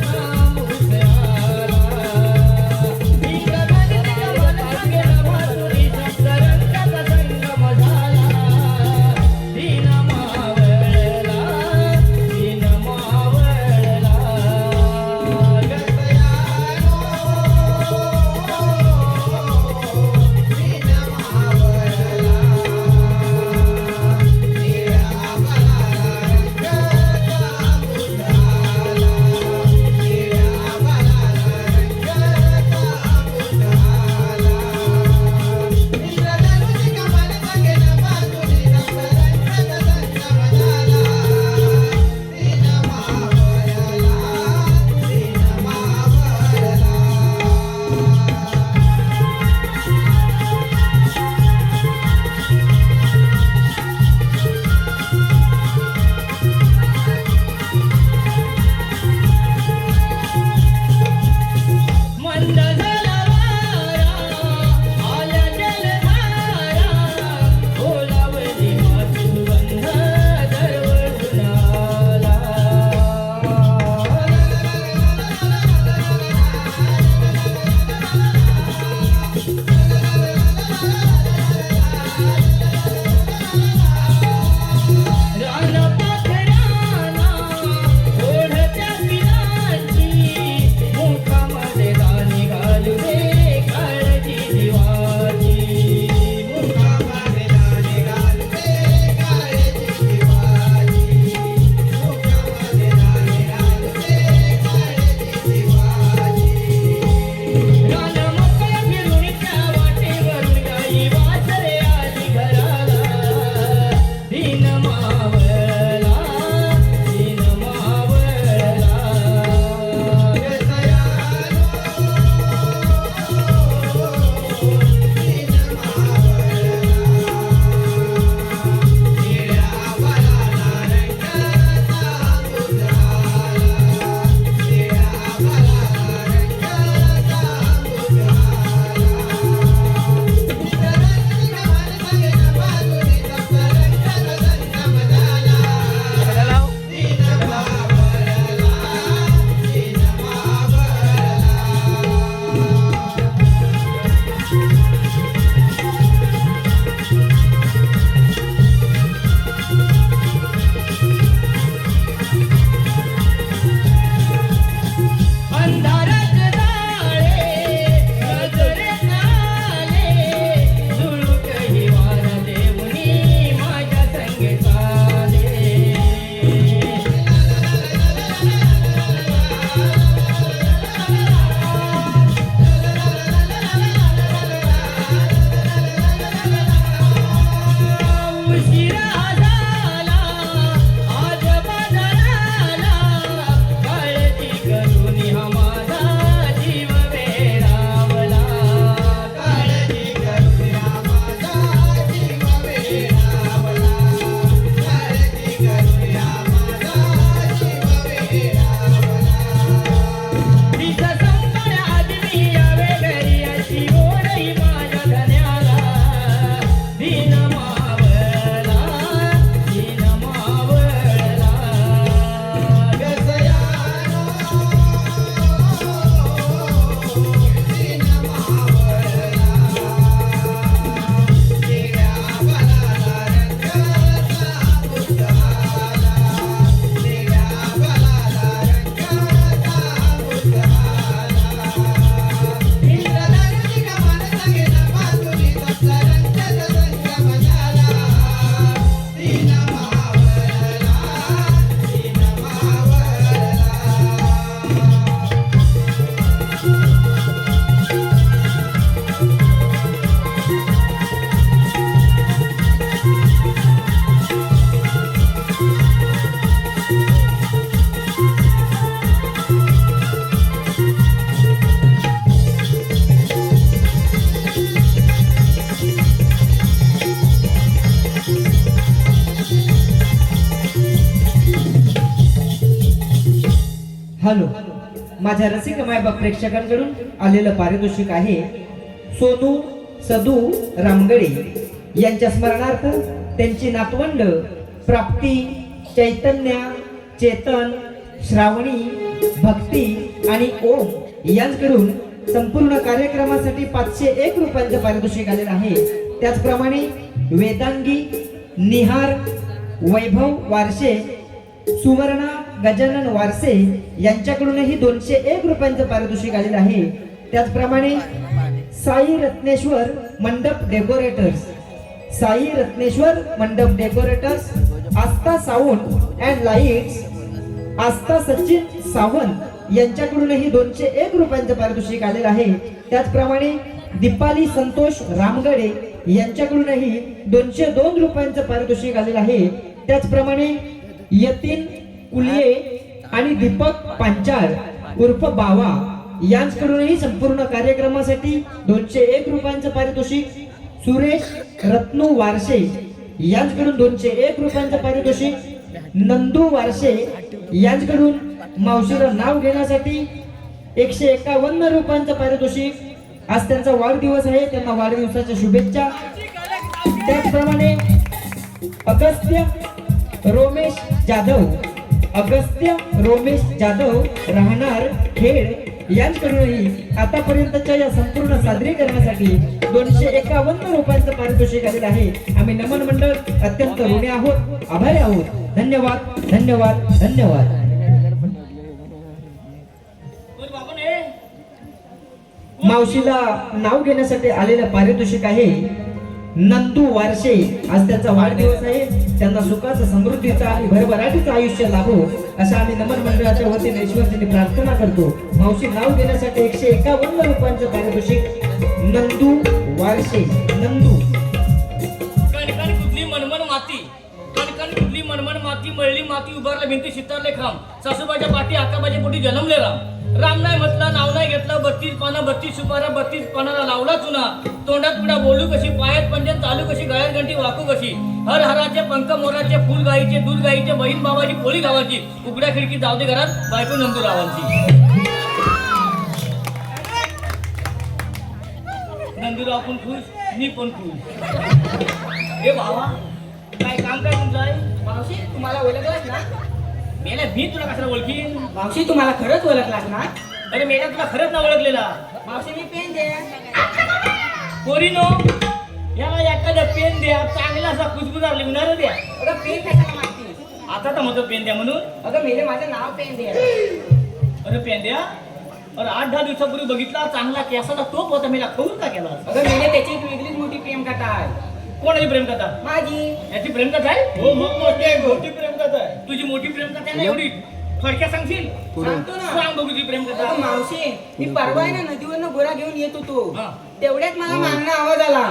Speaker 5: तांबूस आला
Speaker 1: हॅलो, माझ्या रसिक मायबाप प्रेक्षकांकडून आलेलं पारितोषिक आहे सोनू सदू रामगडे यांच्या स्मरणार्थ त्यांची नातवंड प्राप्ती, चैतन्य, चेतन, श्रावणी, भक्ती आणि ओम यांच्याकडून संपूर्ण कार्यक्रमासाठी 501 रुपयांचं पारितोषिक आलेलं आहे. त्याचप्रमाणे वेदांगी, निहार, वैभव वारसे, सुवर्णा गजानन वारसे यांच्याकडूनही 201 रुपयांचं पारितोषिक आलेलं आहे. त्याचप्रमाणे Sai Ratneshwar Mandap decorators, Sai Ratneshwar Mandap decorators, Aastha sound and lights, Aastha Sachin Sawant यांच्याकडूनही 201 रुपयांचं पारितोषिक आलेलं आहे. त्याचप्रमाणे दीपाली संतोष रामगडे यांच्याकडूनही 202 रुपयांचं पारितोषिक आलेलं आहे. त्याचप्रमाणे यतीन कुलिये आणि दीपक पांचाळ उर्फ बावा यांच्याकडूनही संपूर्ण कार्यक्रमासाठी 201 रुपयांचं पारितोषिक, सुरेश रत्नू वारसे यांच्याकडून 201 रुपयांचं पारितोषिक, नंदू वारसे यांच्याकडून मावशीला नाव घेण्यासाठी 151 रुपयांचं पारितोषिक. आज त्यांचा वाढदिवस आहे, त्यांना वाढदिवसाच्या शुभेच्छा. त्याचप्रमाणे अगस्त्य रोमेश जाधव, अगस्त्य रोमेश जाधव राहणार खेड यांच्याकडूनही आतापर्यंतच्या या संपूर्ण सादरीकरणासाठी 251 रुपयांचं पारितोषिक आलेलं आहे. आम्ही नमन मंडळ अत्यंत ऋणी आहोत, आभारी आहोत. धन्यवाद, धन्यवाद, धन्यवाद. मावशीला नाव घेण्यासाठी आलेलं पारितोषिक आहे नंदू वारसे. आज त्यांचा वाढदिवस आहे, त्यांना सुखाचं, समृद्धीचं आणि भरभराटीचं आयुष्य लाभो असं आम्ही नमन मंडळाच्या वतीने ईश्वरजीने प्रार्थना करतो. मावशी नाव घेण्यासाठी 151 रुपयांचं पारितोषिक नंदू वारसे. नंदू
Speaker 5: कणकण कुठली मनमन माती, कणकण कुठली मनमन माती, मळली माती, उभारला भिंती, शितारले खांब, सासूबाच्या पाठी आकाबाच्या पोटी जन्मले राम. राम नाही म्हटला, नाव नाही घेतलं, 32 पाना 32 सुपारा, 32 पानाला लावला चुना. तोंडात पिढा बोलू कशी, पायात पंजन चालू कशी, गळ्यात घंटी वाकू कशी. हर हराचे पंख मोराचे, फुल गाईचे, दूध गाईचे, बहीण बाबाची, पोळी गावाची, उघड्या खिडकी जाऊ दे घरात, बायको नंदू रावांची. नंदूराव पण खुश, मी पण खुश. हे भावा, काय काम काय तुमचं आहे?
Speaker 4: मावशी तुम्हाला ओळखलास ना?
Speaker 5: मेला मी तुला कशाला ओळखीन?
Speaker 4: मावशी तुम्हाला खरंच ओळखलास ना?
Speaker 5: अरे मेला तुला खरंच ना ओळखलेला.
Speaker 4: मावशी मी पेन दे.
Speaker 5: पोरीनो, याला एखादा पेन द्या, चांगला असा कुजबुजार लिहणार द्या.
Speaker 4: अगं पेन कशाला मागतीस?
Speaker 5: आता तर म्हणतो पेन द्या म्हणून.
Speaker 4: अगं मेले माझं नाव पेन दे.
Speaker 5: अरे पेन द्या. अरे 8-10 दिवसापूर्वी बघितला, चांगला केसाचा टोप होता, मेला खवून का केला?
Speaker 4: अगं मेले त्याची एक वेगळीच मोठी प्रेम कथा आहे.
Speaker 5: कोणाची प्रेम कथा?
Speaker 4: माझी.
Speaker 5: याची प्रेम कथा आहे?
Speaker 6: हो मग मोठी प्रेम कथा आहे.
Speaker 5: तुझी मोठी प्रेम कथा आहे ना एवढी? थोडक्यात सांगशील?
Speaker 4: सांगतो ना.
Speaker 5: सांग बघू तुझी प्रेम कथा.
Speaker 4: अगं मावशी मी परवा आहे ना नदीवरनं गोरा घेऊन येत होतो,
Speaker 5: हा.
Speaker 4: तेवढ्यात मला मागणा आवाज आला.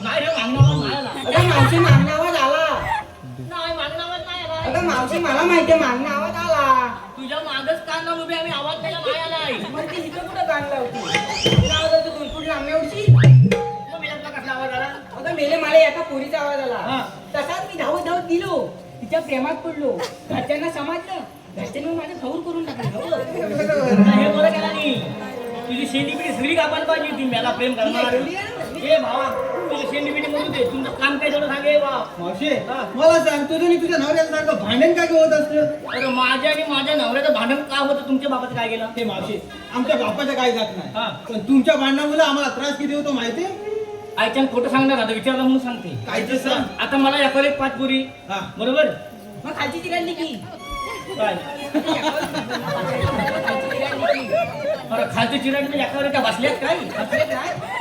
Speaker 5: नाही रे, मागणावा नाही आला.
Speaker 4: अगं मावशी मागणा आवाज आला.
Speaker 5: नाही, मागणावा नाही आला.
Speaker 4: अगं मावशी मला माहितीये मागणा आवाज आला.
Speaker 5: तुझ्या मागच कान लावून उभे आम्ही, आवाज त्याला नाही आलाय.
Speaker 4: मग ती इथं कुठं गाणं लावती? तिला आवाज होतो 2 फूट लांबण्यावरची.
Speaker 5: मग मेला तुला कसला आवाज आला?
Speaker 4: अगं मेले मला एका पोरीचा आवाज आला.
Speaker 5: हा.
Speaker 4: तसाच मी धावत धावत गेलो, तिच्या प्रेमात पडलो. घरच्यांना समजलं, घरच्यांनी माझं खौर करून टाकलं.
Speaker 5: हे बरं केला नाही. तुझी शेंडीपिढी सगळी कापायला पाहिजे होती, मला प्रेम करणार. ए भावा, तुझी शेंडीपिढी म्हणू दे, तुमचं काम काय तेवढं सांगे बा.
Speaker 6: मावशी मला सांग, तुझं आणि तुझ्या नवऱ्यासारखं भांडण काय होत असतं?
Speaker 5: अरे माझ्या आणि माझ्या नवऱ्याचं भांडण का होतं, तुमच्या बाबाचं काय गेलं?
Speaker 6: ते मावशी आमच्या बापाच्या काय जात नाही,
Speaker 5: हा.
Speaker 6: पण तुमच्या भांडणामुळे आम्हाला त्रास किती होतो माहिती?
Speaker 5: आयच्यान खोटं सांगणार आता, विचारलं म्हणून सांगते.
Speaker 6: काय ते सांग.
Speaker 5: आता मला एकावर एक 5 पुरी,
Speaker 6: हा.
Speaker 5: बरोबर?
Speaker 4: मग खालची चिराडली की
Speaker 5: काय? अरे खालची चिराडी एकावर एका बसल्यात काय?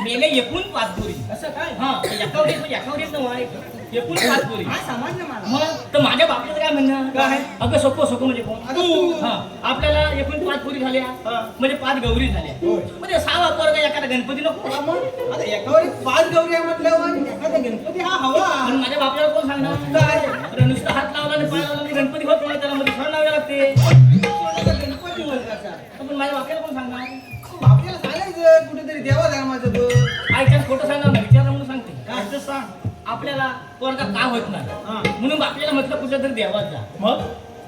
Speaker 5: मेले एकूण 5 पुरी.
Speaker 4: असं काय?
Speaker 5: हा, एकावर एक नव्हे, एकूण 5 पुरी.
Speaker 4: हा समजलं मला.
Speaker 5: मग तर माझ्या बापाचं काय म्हणणं?
Speaker 6: काय?
Speaker 5: अगं सोपं म्हणजे कोण?
Speaker 6: आता तू.
Speaker 5: हा, आपल्याला एकूण 5 पुरी झाल्या,
Speaker 6: हा.
Speaker 5: म्हणजे 5 गौरी झाल्या.
Speaker 6: होय.
Speaker 5: म्हणजे 6 पोरगा एखादा गणपती नको.
Speaker 6: हा मग आता एकावर एक 5 गौरी आहे म्हटल्यावर एखादा गणपती हा हवा.
Speaker 5: पण माझ्या बापाला कोण सांगणार?
Speaker 6: काय?
Speaker 5: अरे नुसतं हात लावला आणि पाय लावला आणि गणपती होत नाही, त्याला मध्ये सण लावावे लागते.
Speaker 6: आता गणपती वर्गाचा.
Speaker 5: पण माझ्या बापाला कोण सांगणार?
Speaker 6: आपल्याला सांगायचं कुठेतरी देवा धर्माचं तो.
Speaker 5: आईच्या खोटं सांगणार नाही, विचारलं म्हणून सांगते.
Speaker 6: काय ते सांग.
Speaker 5: आपल्याला पोरगा का होत
Speaker 6: हा.
Speaker 5: नाही म्हणून आपल्याला म्हटलं कुठल्या तरी देवात जा.
Speaker 6: मग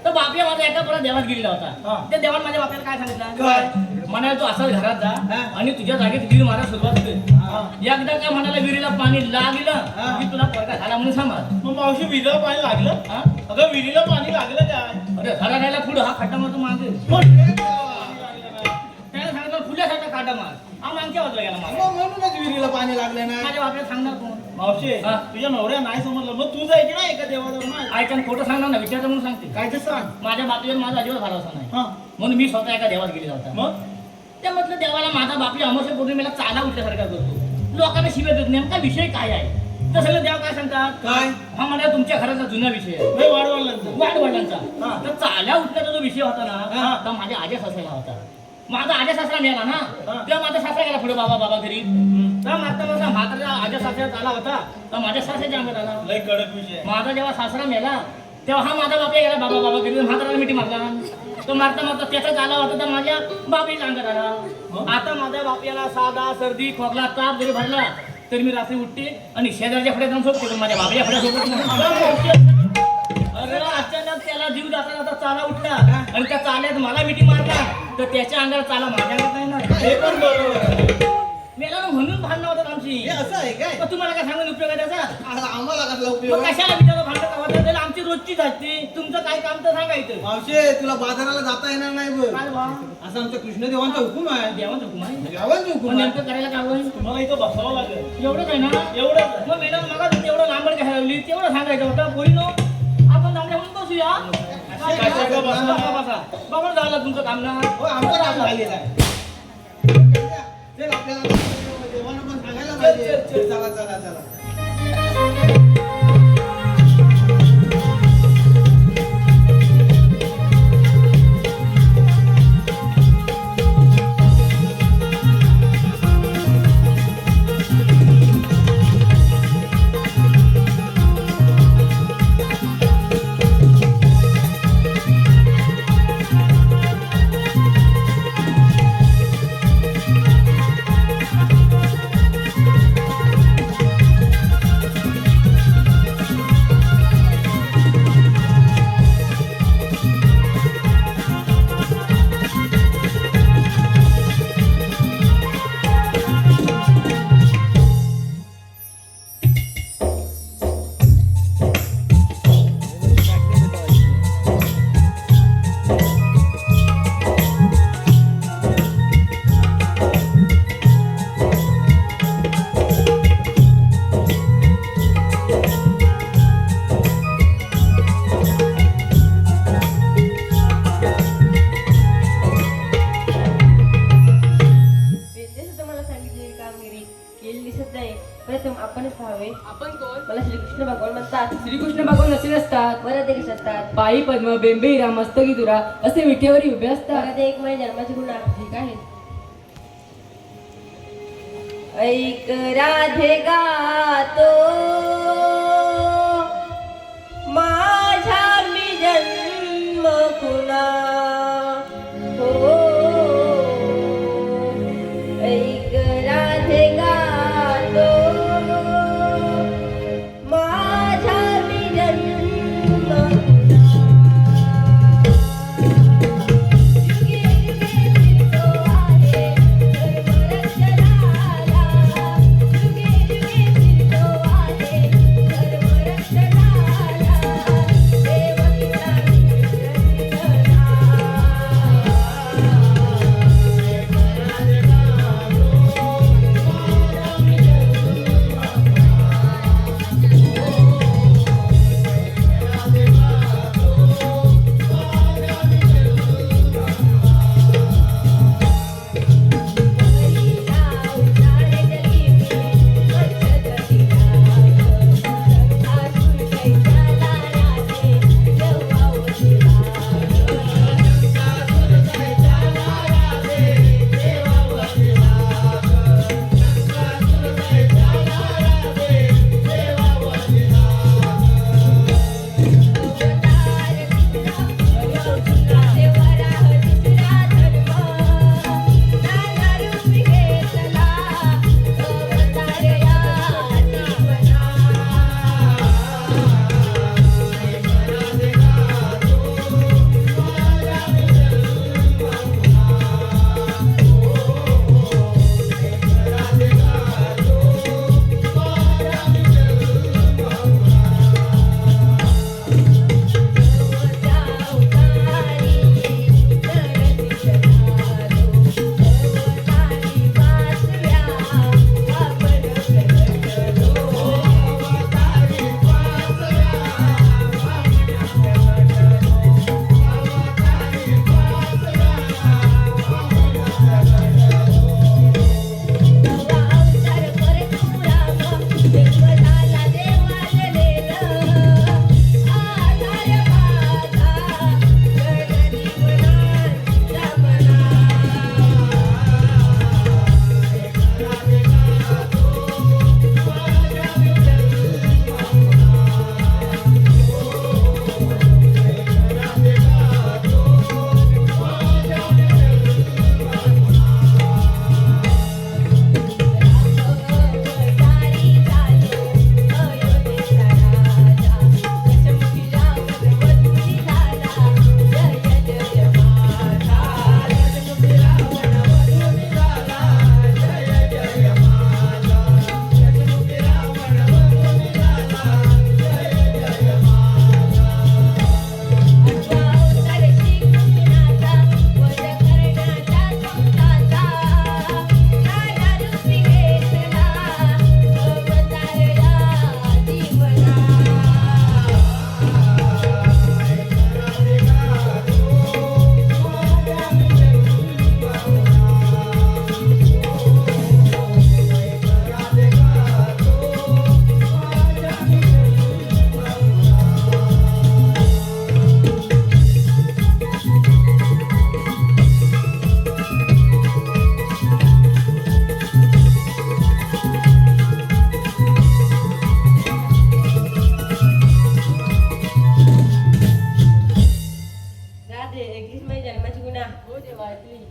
Speaker 5: तर बापया माझा एका परत देवात गेलेला
Speaker 2: हा.
Speaker 5: होता. त्या देवान माझ्या बापाला काय सांगितलं?
Speaker 6: काय?
Speaker 5: म्हणाला तू असाच घरात जा
Speaker 6: हा.
Speaker 5: आणि तुझ्या जागेत विहीर मारा सुरुवात कर.
Speaker 6: हा.
Speaker 5: एकदा का म्हणाला विहिरीला पाणी लागलं
Speaker 6: हा.
Speaker 5: की तुला पोरगा झाला म्हणून समज.
Speaker 2: मग मावशी विहिरीला पाणी लागलं?
Speaker 5: हा?
Speaker 2: अगं विहिरीला पाणी लागलं काय?
Speaker 5: अरे घरा राहायला पुढं हा खड्डा मारतो मागे.
Speaker 2: पण हे पाणी लागलं नाही.
Speaker 5: त्याला सांगितलं फुल्यासारखा खड्डा मार. हा मागच्या बाजूला गेला मागे.
Speaker 6: मग म्हणूनच विहिरीला पाणी लागले नाही.
Speaker 5: माझ्या बापाला सांगणार कोण?
Speaker 2: मावशी
Speaker 5: हा.
Speaker 2: तुझ्या नवऱ्या नाही समजलं मग तू जायची ना एका देवाजवळ ना.
Speaker 5: ऐका खोटं सांगणार ना विचारतं म्हणून सांगते.
Speaker 2: काय ते सांग.
Speaker 5: माझ्या बापीवर माझा अजिबात भरोसा नाही
Speaker 2: हा
Speaker 5: म्हणून मी स्वतः एका देवात गेलेला होता.
Speaker 2: मग
Speaker 5: त्या म्हटलं देवाला माझा बापी अमावस्या पौर्णिमेला चाला उठल्यासारखा करतो. लोकांना शिव्या देत नेमका विषय काय आहे? तर सगळं देव काय सांगतात?
Speaker 6: काय?
Speaker 5: हा म्हणा तुमच्या घराचा जुना विषय आहे.
Speaker 2: नाही वाढवलं
Speaker 5: वाढवडिलांचा.
Speaker 2: हा.
Speaker 5: तर चाल्या उठण्याचा जो विषय होता
Speaker 2: हा.
Speaker 5: ना तर माझ्या आज्या सासऱ्याला होता. माझा आज्या सासरा मिळाला ना
Speaker 2: हा.
Speaker 5: तेव्हा माझा सासरा गेला पुढे बाबा बाबा घरी. तर माता माझा म्हातारा आज्या सासऱ्यात आला होता तर माझ्या सासऱ्याच्या अंगात आला.
Speaker 2: लय कडक विषय आहे.
Speaker 5: माझा जेव्हा सासरा मेला तेव्हा हा माझा बापा गेला बाबा बाबा घरी म्हाताराला मिठी मारला. तो मारता मारता त्याचाच आला होता तर माझ्या बापीच्या अंगात आला. आता माझ्या बापयाला साधा सर्दी खोकला ताप जरी भरला तरी मी रात्री उठते आणि शेजारच्या फड्यात जाऊन झोपते पण माझ्या बाबाच्या फड्यात झोपत नाही. अरे अचानक त्याला जीव जाता जाता चाला उठला आणि त्या चाल्यात मला मिठी मारला तर त्याच्या अंगाला चाला माझ्या अंगात नाही ना.
Speaker 2: हे पण बरोबर आहे.
Speaker 5: मेला ना म्हणून भांडणं होतात आमची.
Speaker 6: हे असं आहे काय?
Speaker 5: मग तुम्हाला काय सांगून उपयोग आहे त्याचा?
Speaker 6: आता आम्हाला कसला
Speaker 5: मग
Speaker 6: उपयोग?
Speaker 5: कशाला विचारलं भांडण कवा आमची रोजची असते. तुमचं काय काम तर सांगायचं.
Speaker 6: मावशे तुला बाजाराला जाता येणार नाही बघ.
Speaker 5: काय बा
Speaker 6: असं आमच्या कृष्णदेवांचा हुकूम आहे.
Speaker 5: देवाचं हुकूम आहे.
Speaker 6: देवांचा
Speaker 5: मग
Speaker 6: हुकूम आहे.
Speaker 5: नेमकं करायला काय होईल?
Speaker 2: तुम्हाला इथं बसावं लागेल.
Speaker 5: एवढंच आहे ना?
Speaker 2: एवढंच.
Speaker 5: मग मॅडम मला तेवढं लांबड घ्यायला लावली तेवढं सांगायचं होतं. बोली नो आपण थांबल्या म्हणून बसूया.
Speaker 2: कशाला बसला?
Speaker 5: बसा. बाबा झालं तुमचं काम ना.
Speaker 6: हो आमचं काम झालेलं आहे. चल आपल्याला देवानं पण सांगायला पाहिजे. चला चला चला.
Speaker 3: प्रथम आपणच पाहावे.
Speaker 7: आपण कोण?
Speaker 3: मला श्रीकृष्ण भगवान म्हणतात.
Speaker 7: श्रीकृष्ण भगवान नसे नसतात.
Speaker 3: परत एक असतात.
Speaker 7: पायी पद्म बेंबे हिरा मस्तकी दुरा असे विठेवरी उभे असतात.
Speaker 3: परत एक माझ्या जन्माची गुन्हा.
Speaker 7: ठीक आहे.
Speaker 3: ऐक राधे गातो माझा मी जन्म कुणा हो. ऐक राधे गातो माझा मी जन्म कुणा.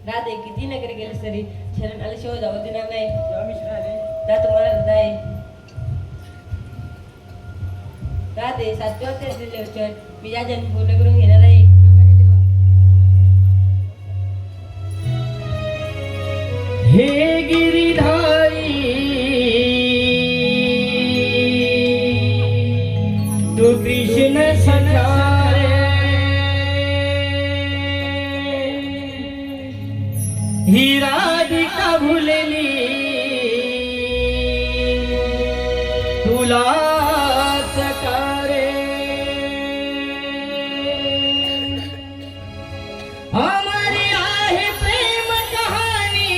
Speaker 7: राधे किती नगर गेले तरी शरण आल्याशिवाय जाऊ देणार नाही. दा तुम्हाला हृदय राधे 7 वाजता दिले वचन मी या जन्म पूर्ण करून घेणार आहे.
Speaker 5: हे गिरिधारी तू कृष्ण सखारे ही राधिका भुलली तुला सकारे हमारी आहे प्रेम कहानी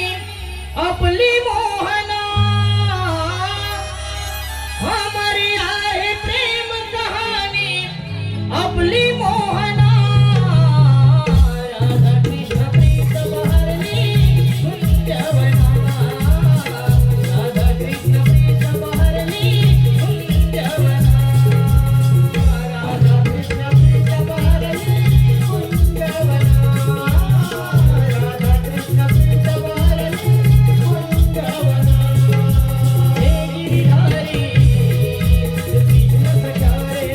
Speaker 5: आपली मोहना हमारी आहे प्रेम कहानी आपली मोहना राधा कृष्ण प्रीत बहरली कुंजवना राधा कृष्ण प्रीत बहरली कुंजवना राधा कृष्ण प्रीत बहरली कुंजवना राधा कृष्ण प्रीत बहरली कुंजवना हे गिरिधारी कृष्ण सखारे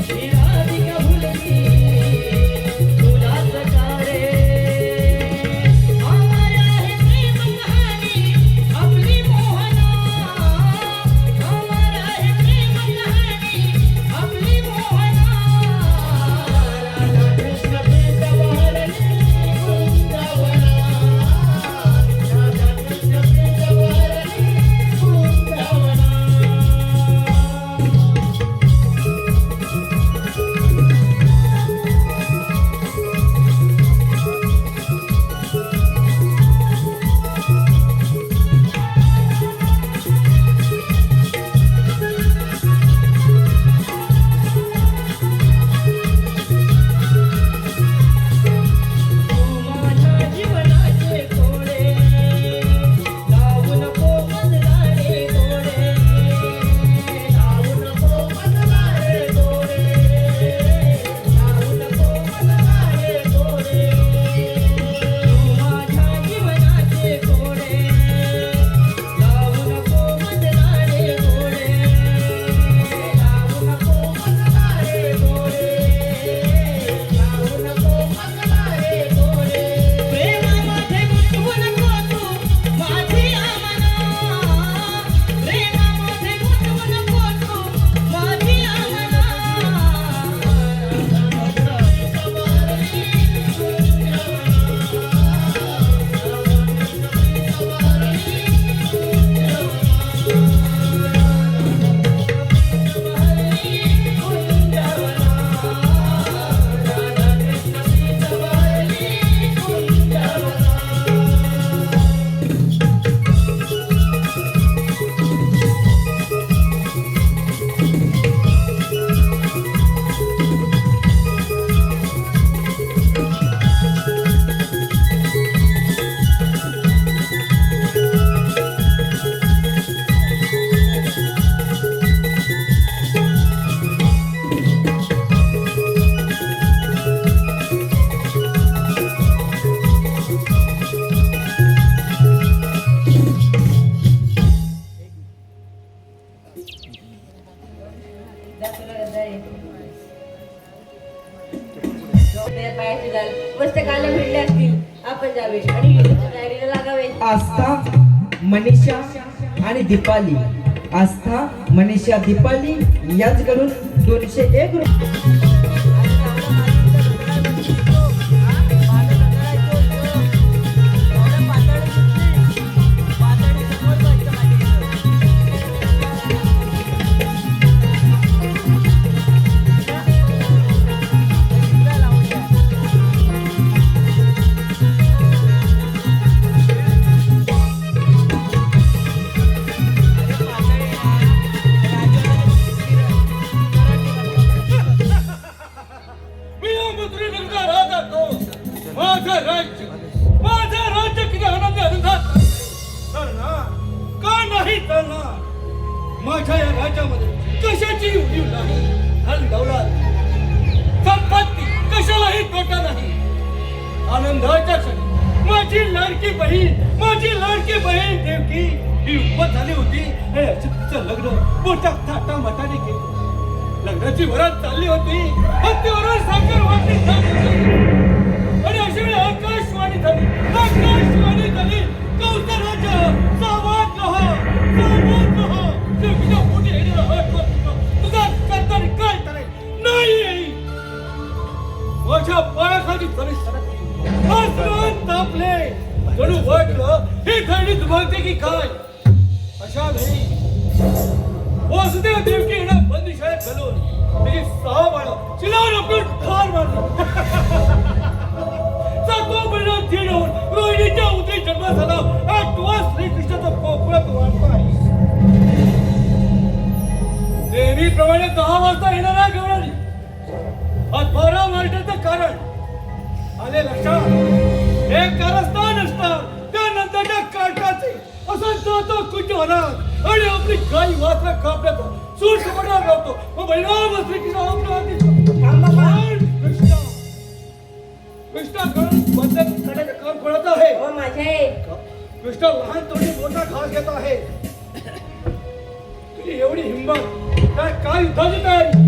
Speaker 5: ही राधिका भुलली तुला सखारे हमारा है प्रेम कहानी आपली मोहना हमारा है प्रेम कहानी आपली मोहना राधा कृष्ण प्रीत बहरली कुंजवना राधा कृष्ण प्रीत बहरली कुंजवना माझ्या जीवनाचे थोडे लावू नको बदलारे थोडे लावू नको बदलारे थोडे लावू नको बदलारे थोडे माझ्या जीवनाचे थोडे लावू नको बदलारे थोडे लावू नको बदलारे थोडे लावू नको बदलारे थोडे प्रेमामध्ये गुंतवू नको तू माझी आमना प्रेमामध्ये गुंतवू नको तू माझी आमना
Speaker 7: दा तुला हृदय तुझ्या पायाची जाल मस्त काला भिडले असतील आपण जावे आणि युद्धाच्या तयारीला लागावे.
Speaker 1: आस्था मनीषा आणि दीपाली आस्था मनीषा दीपाली यांच्याकडून 201 रुपये
Speaker 2: माझ्या या राज्यामध्ये कशाची उणीव नाही, धन दौलत संपत्ती कशालाही तोटा नाही. आनंदाच्या क्षणी माझी लाडकी बहीण देवकी ही उपत झाली होती आणि अच्युतचं लग्न मोठ्या थाटा मटाने केलं. लग्नाची वरात चालली होती, हत्तीवरून साखर वाटली जात होती आणि अशा वेळी आकाशवाणी झाली. कौतराजा सावध रहा. देवकीच्या पोटी येणारा हात वर तुझा. तुझा करताना काय तरी नाही. माझ्या पायाखाली जरी सरकली, आसमान तापले, जणू वाटलं ही थंडी दुभागते की काय. अशा वेळी वासुदेव देवकी हिला बंदिशाळेत घालून तिची 6 बाळं शिलावर आपलं ठार मारली. 7वा महिना दीड होऊन रोहिणीच्या उदरी जन्म झाला. 8वा श्रीकृष्णाचा पोपळात वाढतो आहे. नेहमीप्रमाणे 10 वाजता येणारा गवळणी आज 12 वाजण्याचं कारण आले लक्षात. हे कारस्थान असतात त्यानंतरच्या काटाचे असं जातो कुंज होणार आणि आपली गाई वासरा कापण्याचा सूट पडणार नव्हतो. मग बहिणाम कृष्णा बंधन करण्याचं काम कोणाचं आहे?
Speaker 7: हो माझे
Speaker 2: कृष्ण लहान तोडी मोठा घास घेत आहे. तुझी एवढी हिंमत काय युद्धाची तयारी?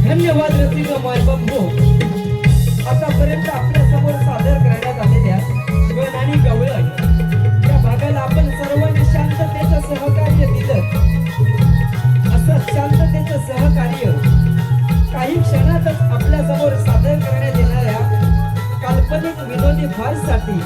Speaker 1: धन्यवाद रसिक मायबाप हो. आतापर्यंत आपल्या समोर सादर करण्यात आलेल्या गण आणि गवळण या भागाला आपण सर्वांनी शांततेचं सहकार्य दिलं. असं शांततेचं सहकार्य काही क्षणातच आपल्या समोर सादर करण्यात येणाऱ्या काल्पनिक विनोदी फार्ससाठी